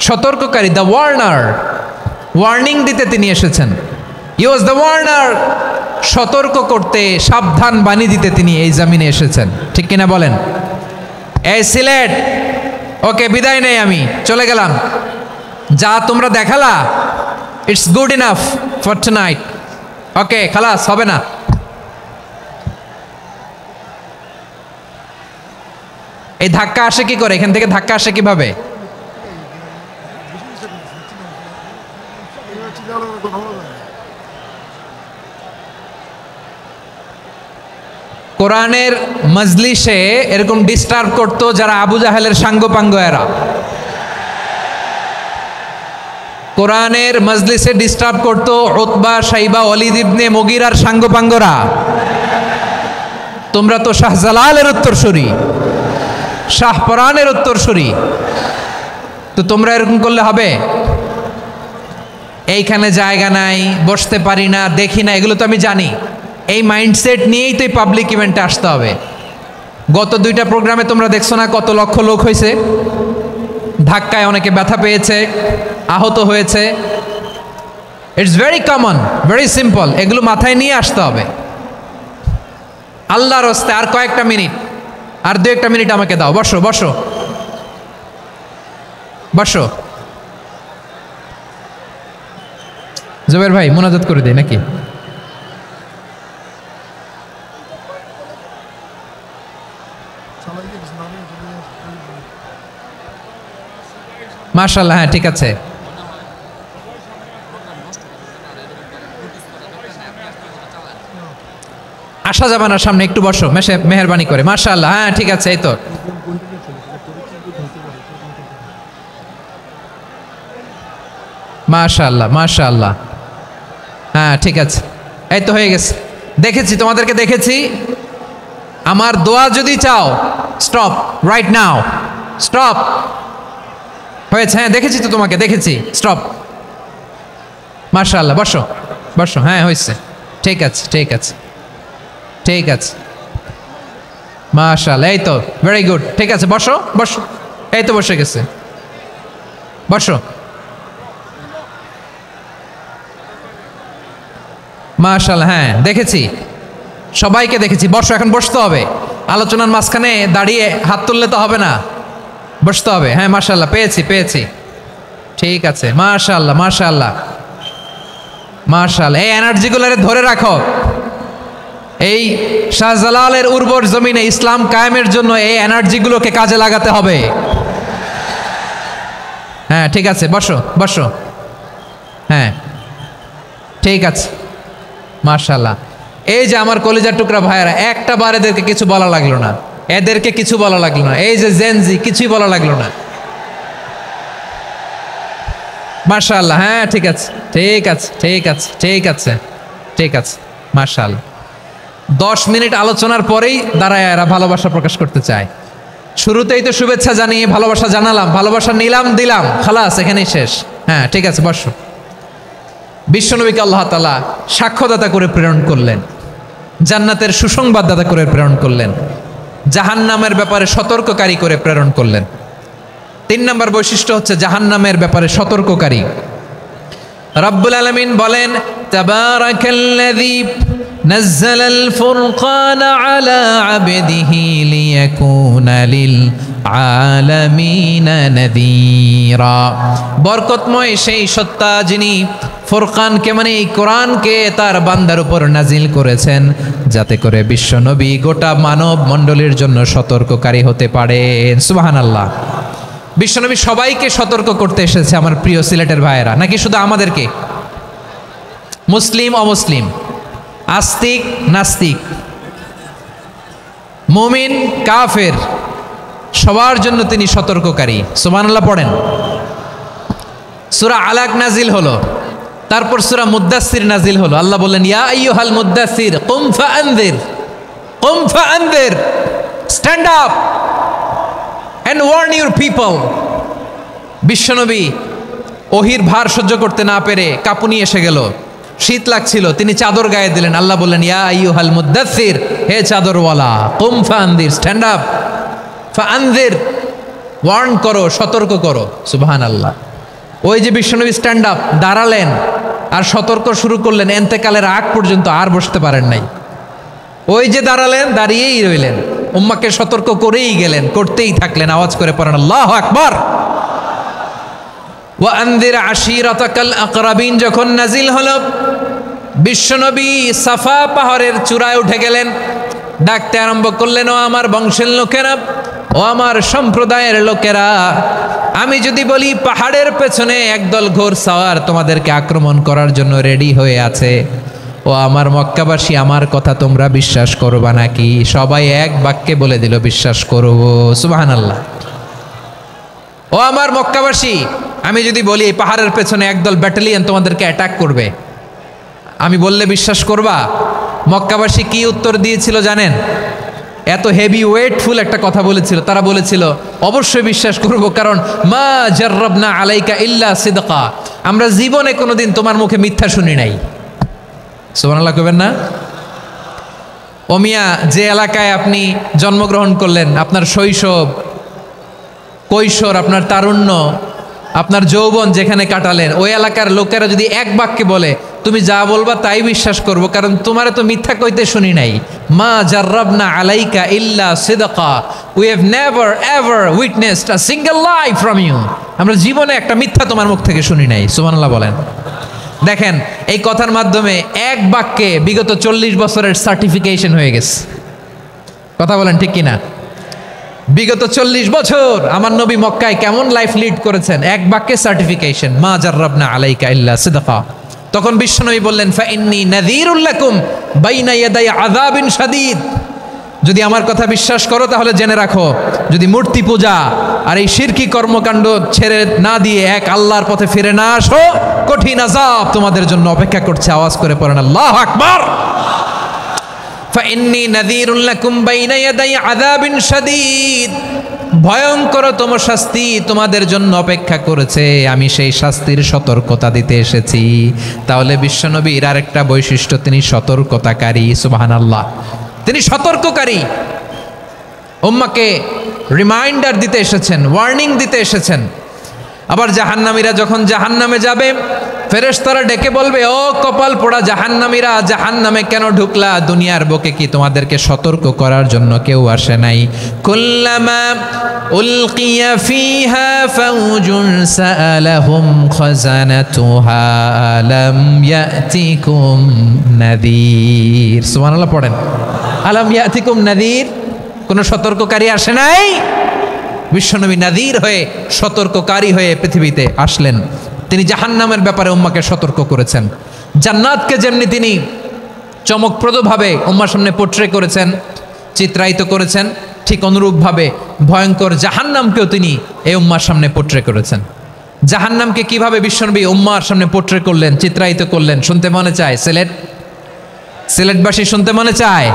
সতর্ককারী, দ্য ওয়ার্নার, ওয়ার্নিং দিতে তিনি এসেছেন। হি ওয়াজ দ্য ওয়ার্নার, সতর্ক করতে, সাবধান বাণী দিতে তিনি এই জামিনে এসেছেন। ঠিক কিনা বলেন? এই সিলেট, ওকে, বিদায় নেই, আমি চলে গেলাম। যা তোমরা দেখালা, it's good enough for tonight. Okay, খালাস, হবে না। এই ধাক্কা আসে কি করে? এখান থেকে ধাক্কা আসে কিভাবে? কোরআনের মজলিসে এরকম ডিস্টার্ব করতো যারা আবু জাহেলের সাঙ্গপাঙ্গ এরা। কোরআনের মজলিসে ডিস্টার্ব করতো উতবা, শাইবা, ওয়ালিদ ইবনে মুগীরার সাঙ্গপাঙ্গরা। তোমরা তো শাহজালালের উত্তরসূরি, শাহপরানের উত্তরসূরি, তো তোমরা এরকম করলে হবে? এইখানে জায়গা নাই, বসতে পারি না, দেখি না, এগুলো তো আমি জানি। এই মাইন্ডসেট নিয়েই তো এই পাবলিক ইভেন্টে আসতে হবে। গত 2টা প্রোগ্রামে তোমরা দেখছো না কত লক্ষ লোক হয়েছে? ধাক্কায় অনেকে ব্যথা পেয়েছে, আহত হয়েছে। It's very common, very simple. এগুলো মাথায় নিয়ে আসতে হবে। আল্লাহর রাস্তায় আর কয়েকটা মিনিট, আর 2-1টা মিনিট আমাকে দাও। বসো বসো বসো। জুবের ভাই, মুনাজাত করে দেই নাকি? মাশাআল্লাহ, হ্যাঁ ঠিক আছে। আসা যাবে না সামনে, একটু বসো মেহেরবানি করে। মাশাআল্লাহ, হ্যাঁ ঠিক আছে। এই তো মাশাআল্লাহ, মাশাআল্লাহ, হ্যাঁ ঠিক আছে। এই তো হয়ে গেছে। দেখেছি, তোমাদেরকে দেখেছি। আমার দোয়া যদি চাও, স্টপ রাইট নাও, স্টপ। হয়েছে? হ্যাঁ দেখেছি তো তোমাকে, দেখেছি। স্টপ। মাশাআল্লাহ, বসো বসো। হ্যাঁ হয়েছে। ঠিক আছে, ঠিক আছে, ঠিক আছে, মাশাআল্লাহ, এই তো ভেরি গুড। ঠিক আছে, বসো বসো, এই তো বসে গেছে, বসো। মাশাআল্লাহ, হ্যাঁ দেখেছি, সবাইকে দেখেছি। বসো, এখন বসতে হবে। আলোচনার মাঝখানে দাঁড়িয়ে হাত তুললে তো হবে না, বসতে হবে। হ্যাঁ মাশাআল্লাহ, পেয়েছি পেয়েছি, ঠিক আছে, মাশাআল্লাহ মাশাআল্লাহ মাশাআল্লাহ। এই এনার্জিগুলোরে ধরে রাখো। এই শাহজালালের উর্বর জমিনে ইসলাম কায়েমের জন্য এই এনার্জিগুলোকে কাজে লাগাতে হবে। হ্যাঁ ঠিক আছে, বসো বসো, হ্যাঁ ঠিক আছে, মাশাআল্লাহ। এই যে আমার কলিজার টুকরা ভাইয়েরা, একটা বার এদেরকে কিছু বলা লাগলো না, এদেরকে কিছু বলা লাগলো না। এই যে জেনজি, কিছুই বলা লাগলো না। মাশাআল্লাহ, হ্যাঁ ঠিক আছে, ঠিক আছে, ঠিক আছে, ঠিক আছে, ঠিক আছে, মাশাআল্লাহ। 10 মিনিট আলোচনার পরেই দাঁড়ায় এরা ভালোবাসা প্রকাশ করতে চায়। শুরুতেই তো শুভেচ্ছা জানিয়ে ভালোবাসা জানালাম, ভালোবাসা নিলাম দিলাম, খালাস, এখানেই শেষ। হ্যাঁ ঠিক আছে, বসো। বিশ্বনবীকে আল্লাহ তাআলা সাক্ষ্যদাতা করে প্রেরণ করলেন, জান্নাতের সুসংবাদদাতা করে প্রেরণ করলেন, জাহান্নামের ব্যাপারে সতর্ককারী করে প্রেরণ করলেন। 3 নম্বর বৈশিষ্ট্য হচ্ছে জাহান্নামের ব্যাপারে সতর্ককারী। রব্বুল আলামিন বলেন, তাবারাকাল্লাযী নাযালাল ফুরকানা আলা আবদিহি লিয়াকুনা লিল আলামিনা নাযীরা। বরকতময় সেই সত্তা যিনি ফুরকানকে মানে এই কোরআনকে তার বান্দার উপর নাজিল করেছেন, যাতে করে বিশ্বনবী গোটা মানব মণ্ডলীর জন্য সতর্ককারী হতে পারেন। সুবহানাল্লাহ। বিশ্বনবী সবাইকে সতর্ক করতে এসেছে, আমার প্রিয় সিলেটের ভাইয়েরা, নাকি শুধু আমাদেরকে? মুসলিম অমুসলিম, আস্তিক নাস্তিক, মুমিন কাফের, সবার জন্য তিনি সতর্ককারী। সুবহানাল্লাহ পড়েন। সূরা আলাক নাজিল হলো, তারপর সূরা মুদ্দাসসির নাজিল হলো। আল্লাহ বললেন, ইয়া আইয়ুহাল মুদ্দাসসির কুম ফাআনযির, কুম ফাআনযির, stand up and warn your people. বিশ্বনবী ওহির ভার সহ্য করতে না পেরে কাঁপুনি এসে গেল, শীত লাগছিল, তিনি চাদর গায়ে দিলেন। আল্লাহ বললেন, ইয়া আইয়ুহাল মুদ্দাসসির, হে চাদরওয়ালা, কুম ফাআনযির, স্ট্যান্ড আপ, ফাআনযির, ওয়ার্ন করো, সতর্ক করো। সুবহানাল্লাহ। ওই যে বিশ্বনবী স্ট্যান্ড আপ, দাঁড়ালেন আর সতর্ক শুরু করলেন, এন্তেকালের আগ পর্যন্ত আর বসতে পারেন নাই। ওই যে দাঁড়ালেন, দাঁড়িয়েই রইলেন, উম্মাকে সতর্ক করেই গেলেন, করতেই থাকলেন। আওয়াজ করে পড়েন আল্লাহু আকবার। ওয়া আনযির আশীরাতাকাল আকরাবিন যখন নাজিল হলো, বিশ্বনবী সাফা পাহাড়ের চূড়ায় উঠে গেলেন, ডাকতে আরম্ভ করলেন, ও আমার বংশের লোকেরা, ও আমার সম্প্রদায়ের লোকেরা, আমি যদি বলি পাহাড়ের পেছনে একদল ঘোড়সাওয়ার তোমাদেরকে আক্রমণ করার জন্য রেডি হয়ে আছে, ও আমার মক্কাবাসী, আমার কথা তোমরা বিশ্বাস করবা নাকি? সবাই এক বাক্যে বলে দিল, বিশ্বাস করব। সুবহানাল্লাহ। ও আমার মক্কাবাসী, আমি যদি বলি এই পাহাড়ের পেছনে একদল ব্যাটালিয়ন তোমাদেরকে অ্যাটাক করবে, আমি বললে বিশ্বাস করবা? মক্কাবাসী কি উত্তর দিয়েছিল জানেন? এত হেভি ওয়েটফুল একটা কথা বলেছিল। তারা বলেছিল, অবশ্যই বিশ্বাস করব, কারণ মা জাররাবনা আলাইকা ইল্লা সিদকা, আমরা জীবনে কোনোদিন তোমার মুখে মিথ্যা শুনি নাই। সুবহানাল্লাহ কইবেন না? ও মিয়া, যে এলাকায় আপনি জন্মগ্রহণ করলেন, আপনার শৈশব, কৈশোর, আপনার তারুণ্য, আপনার যৌবন যেখানে কাটালেন, ওই এলাকার লোকেরা যদি এক বাক্যে বলে তুমি যা বলবা তাই বিশ্বাস করব, কারণ তোমারে তো মিথ্যা কইতে শুনি নাই। মা জাররাবনা আলাইকা ইল্লা সিদকা, we have never ever witnessed a single lie from you, আমরা জীবনে একটা মিথ্যা তোমার মুখ থেকে শুনি নাই। সুবহানাল্লাহ বলেন। দেখেন, এই কথার মাধ্যমে এক বাক্যে বিগত 40 বছরের সার্টিফিকেশন হয়ে গেছে। কথা বলেন ঠিক কিনা? বিগত 40 বছর আমার নবী মক্কায় কেমন লাইফ লিড করেছেন, এক বাক্যে সার্টিফিকেশন, মা জাররাবনা আলাইকা ইল্লা সিদকা। তখন বিশ্বনবী বললেন, ফাইন্নী নাযীরুল লাকুম বাইনা ইয়াদাই আযাবিন শাদীদ, যদি আমার কথা বিশ্বাস করো তাহলে জেনে রাখো, যদি মূর্তি পূজা আর এই শিরকি কর্মকাণ্ড ছেড়ে না দিয়ে এক আল্লাহর পথে ফিরে না আসো, কঠিন আযাব তোমাদের জন্য অপেক্ষা করছে। আওয়াজ করে পড়েন আল্লাহু আকবার। ফাইন্নী নাযীরুল লাকুম বাইনা ইয়াদাই আযাবিন শাদীদ, ভয়ঙ্করতম শাস্তি তোমাদের জন্য অপেক্ষা করেছে, আমি সেই শাস্তির সতর্কতা দিতে এসেছি। তাহলে বিশ্বনবীর আরেকটা বৈশিষ্ট্য, তিনি সতর্কতাকারী। সুবহানাল্লাহ, তিনি সতর্ককারী। উম্মাকে রিমাইন্ডার দিতে এসেছেন, ওয়ার্নিং দিতে এসেছেন। আবার জাহান্নামীরা যখন জাহান্নামে যাবে, ফেরেশতারা ডেকে বলবে, ও কপাল পোড়া জাহান্নামীরা, জাহান্নামে কেন ঢুকলা? দুনিয়ার বুকে কি তোমাদেরকে সতর্ক করার জন্য কেউ আসে নাই? কুল্লামা উলকিয়া ফিহা ফাউজুন সাআলাহুম খাজানাতুহা আলাম ইয়াতিকুম নাযীর। সুবহানাল্লাহ পড়েন, আলাম ইয়াতিকুম নাযীর, কোন সতর্ককারী আসে নাই? বিশ্বনবী নাযীর হয়ে, সতর্ককারী হয়ে পৃথিবীতে আসলেন। তিনি জাহান্নামের ব্যাপারে উম্মাকে সতর্ক করেছেন। জান্নাতকে যেমনি তিনি চমকপ্রদভাবে উম্মার সামনে পোট্রে করেছেন, চিত্রায়িত করেছেন, ঠিক অনুরূপভাবে ভয়ঙ্কর জাহান্নামকেও তিনি এই উম্মার সামনে পোট্রে করেছেন। জাহান্নামকে কিভাবে বিশ্বনবী উম্মার সামনে পোট্রে করলেন, চিত্রায়িত করলেন, শুনতে মনে চায়? সিলেটবাসী শুনতে মনে চায়?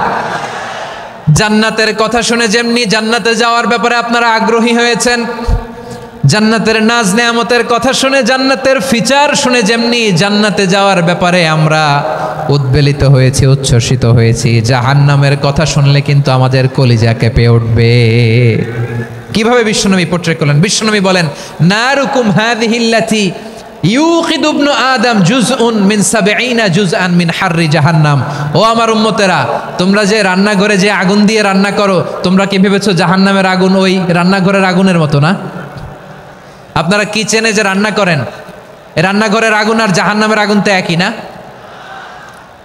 জান্নাতের কথা শুনে যেমনি জান্নাতে যাওয়ার ব্যাপারে আপনারা আগ্রহী হয়েছেন, জান্নাতের নাজ নেয়ামতের কথা শুনে, জান্নাতের ফিচার শুনে যেমনি জান্নাতে যাওয়ার ব্যাপারে আমরা উদ্বেলিত হয়েছি, উচ্ছ্বসিত হয়েছি, জাহান্নামের কথা শুনলে কিন্তু আমাদের কলিজা কেঁপে উঠবে। কিভাবে বিশ্বনবী পোট্রে করলেন? বিশ্বনবী বলেন, নারুকুম হাযিহিল্লাতী ইউকিদু ইবনু আদম জুজউন মিন ৭০ জুজআন মিন হাররি জাহান্নাম। ও আমার উম্মতেরা, তোমরা যে রান্নাঘরে যে আগুন দিয়ে রান্না করো, তোমরা কি ভেবেছো জাহান্নামের আগুন ওই রান্নাঘরের আগুনের মতো না? আপনারা কিচেনে যে রান্না করেন, রান্নাঘরের আগুন আর জাহান্নামের আগুন তো একই না?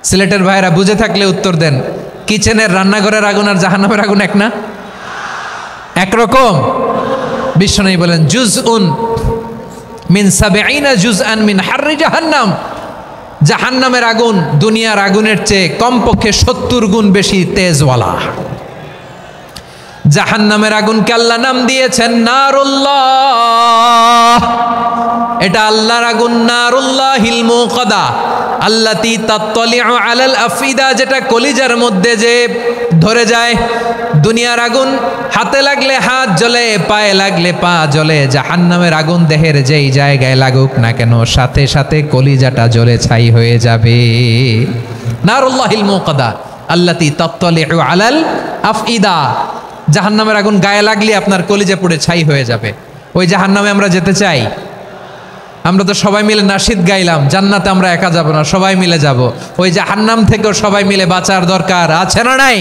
সিলেটের ভাইরা বুঝে থাকলে উত্তর দেন, কিচেনের রান্নাঘরের আগুন আর জাহান্নামের আগুন এক না? একরকম? বিশ্বনবী বলেন, জুজউন মিন ৭০ জুজআন মিন হাররি জাহান্নাম, জাহান্নামের আগুন দুনিয়ার আগুনের চেয়ে কমপক্ষে ৭০ গুণ বেশি তেজওয়ালা। জাহান্নামের আগুনকে আল্লাহ নাম দিয়েছেন নারুল্লাহ। এটা আল্লাহর আগুন, নারুল্লাহিল মুকাদা আল্লাতী তাত্তালিউ আলাল আফিদা, যেটা কলিজার মধ্যে যে ধরে যায়। দুনিয়ার আগুন হাতে লাগলে হাত জ্বলে, পায়ে লাগলে পা জ্বলে, জাহান্নামের আগুন দেহের যেই জায়গায় লাগুক না কেন, সাথে সাথে কলিজাটা জ্বলে ছাই হয়ে যাবে। নারুল্লাহিল মুকাদা আল্লাতী তাত্তালিউ আলাল আফিদা, জাহান্নামের আগুন গায়ে লাগলে আপনার কলিজা পুড়ে ছাই হয়ে যাবে। ওই জাহান্নামে আমরা যেতে চাই? আমরা তো সবাই মিলে নাশিদ গাইলাম, জান্নাতে আমরা একা যাব না, সবাই মিলে যাব। ওই জাহান্নাম থেকেও সবাই মিলে বাঁচার দরকার আছে না নাই?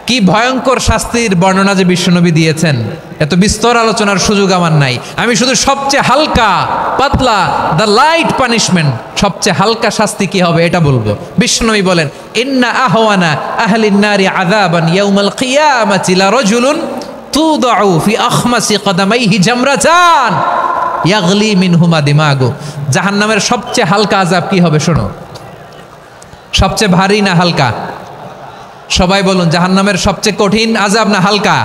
কি ভয়ঙ্কর শাস্তির বর্ণনা যে বিশ্বনবী দিয়েছেন, এত বিস্তর আলোচনার সুযোগ আমার নাই। আমি শুধু সবচেয়ে হালকা পাতলা, দ্য লাইট পানিশমেন্ট, সবচেয়ে হালকা শাস্তি কি হবে এটা বলবো। বিশ্বনবী বলেন, ইন্না আহওয়ানা আহলিন নারি আযাবান ইয়াউমাল কিয়ামাতি লারাজুলুন তুদাউ ফি আখমাসি কদামাইহি জামরাতান ইয়াগলি মিনহুমা দিমাগু। জাহান্নামের সবচেয়ে হালকা আযাব কি হবে শোনো? সবচেয়ে ভারী না হালকা? সবাই বলুন, জাহান্নামের সবচেয়ে কঠিন আযাব না হালকা?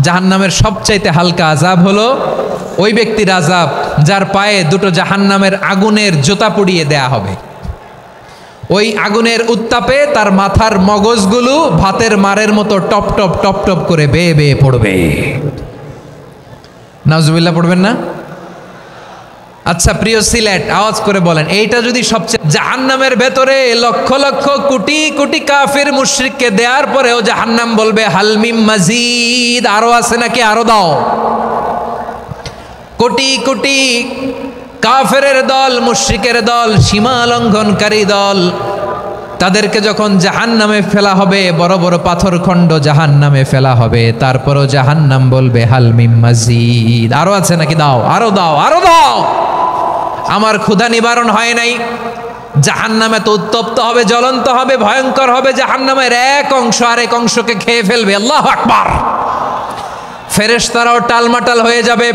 জাহান্নামের সবচাইতে হালকা আযাব হলো ওই ব্যক্তির আযাব যার পায়ে দুটো জাহান্নামের আগুনের জুতা পুড়িয়ে দেয়া হবে। ওই আগুনের উত্তাপে তার মাথার মগজগুলো ভাতের মারের মতো টপ টপ টপ টপ করে বেয়ে বেয়ে পড়বে। নাউজুবিল্লাহ পড়বেন না? আচ্ছা প্রিয় সিলেট, আওয়াজ করে বলেন, এইটা যদি সবচেয়ে, জাহান্নামের ভেতরে লক্ষ লক্ষ কোটি কোটি কাফির মুশরিককে দেওয়ার পরেও জাহান্নাম বলবে হালমিম মাজিদ, আরো আছে নাকি, আরো দাও। কোটি কোটি কাফেরের দল, মুশরিকের দল, সীমা লঙ্ঘনকারী দল, তাদেরকে যখন জাহান্নামে ফেলা হবে, বড় বড় পাথরখণ্ড জাহান্নামে ফেলা হবে, তারপরও জাহান্নাম বলবে হালমিম মাজিদ, আরো আছে নাকি, দাও, আরো দাও, আরো দাও। আমার ক্ষুধা নিবারণ হয় নাই। জাহান্নামে তো উত্তপ্ত হবে, জ্বলন্ত হবে, ভয়ঙ্কর হবে। জাহান্নামের এক অংশ আরেক অংশকে খেয়ে ফেলবে। আল্লাহু আকবার। ফেরেশতারাও টালমাটাল হয়ে যাবে।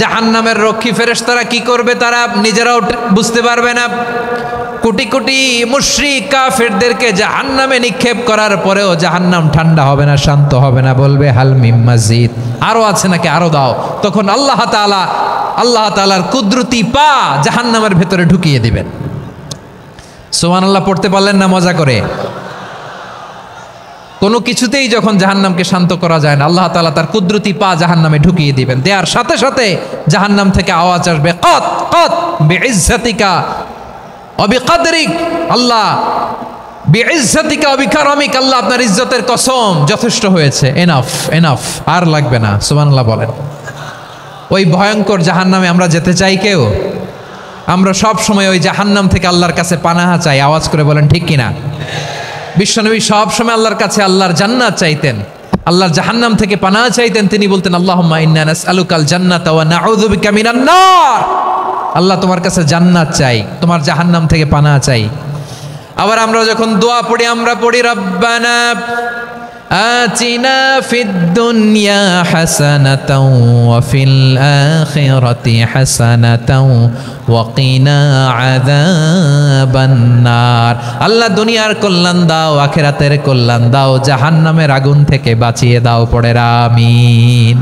জাহান্নামের রক্ষী ফেরেশতারা কি করবে তারা নিজেরাও বুঝতে পারবে না। কোটি কোটি মুশরিক কাফেরদেরকে জাহান্নামে নিক্ষেপ করার পরেও জাহান্নাম ঠান্ডা হবে না, শান্ত হবে না, বলবে হাল মিম মাজিদ, আরো আছে নাকি, আরো দাও। তখন আল্লাহ তাআলার কুদরতি পা জাহান্নামের ভেতরে ঢুকিয়ে দিবেন। সুবহানাল্লাহ পড়তে পারলেন না মজা করে? কোনো কিছুতেই যখন জাহান্নামকে শান্ত করা যায় না, আল্লাহ তাআলা তার কুদরতি পা জাহান্নামে ঢুকিয়ে দিবেন। দেয়ার সাথে সাথে জাহান্নাম থেকে আওয়াজ আসবে, কত কত বিইজ্জাতিকা ওয়া বিকদরিক, আল্লাহ বিইজ্জাতিকা ওয়া বিকারামিক, আল্লাহ আপনার ইজ্জতের কসম, যথেষ্ট হয়েছে, এনাফ এনাফ, আর লাগবে না। সুবহানাল্লাহ বলেন। ওই ভয়ঙ্কর জাহান্নামে আমরা যেতে চাই কেউ? আমরা সব সময় ওই জাহান্নাম থেকে আল্লাহর কাছে পানাহা চাই। আওয়াজ করে বলেন ঠিক কিনা? বিশ্বনবী সব সময় আল্লাহর কাছে আল্লাহর জান্নাত চাইতেন, আল্লাহর জাহান্নাম থেকে পানাহ চাইতেন। তিনি বলতেন, আল্লাহুম্মা ইন্না নাসআলুকাল জান্নাতা ওয়া নাউযু বিকা মিনান নার। আল্লাহ তোমার কাছে জান্নাত চাই, তোমার জাহান্নাম থেকে পানাহ চাই। আবার আমরা যখন দোয়া পড়ি, আমরা পড়ি রব্বানা আতিনা ফিদ দুনিয়া হাসানাতাও ওয়া ফিল আখিরাতি হাসানাতাও ওয়া কিনা আযাবান নার। আল্লাহ দুনিয়ার কল্যাণ দাও, আখিরাতের কল্যাণ দাও, জাহান্নামের আগুন থেকে বাঁচিয়ে দাও। পড়ে আমিন।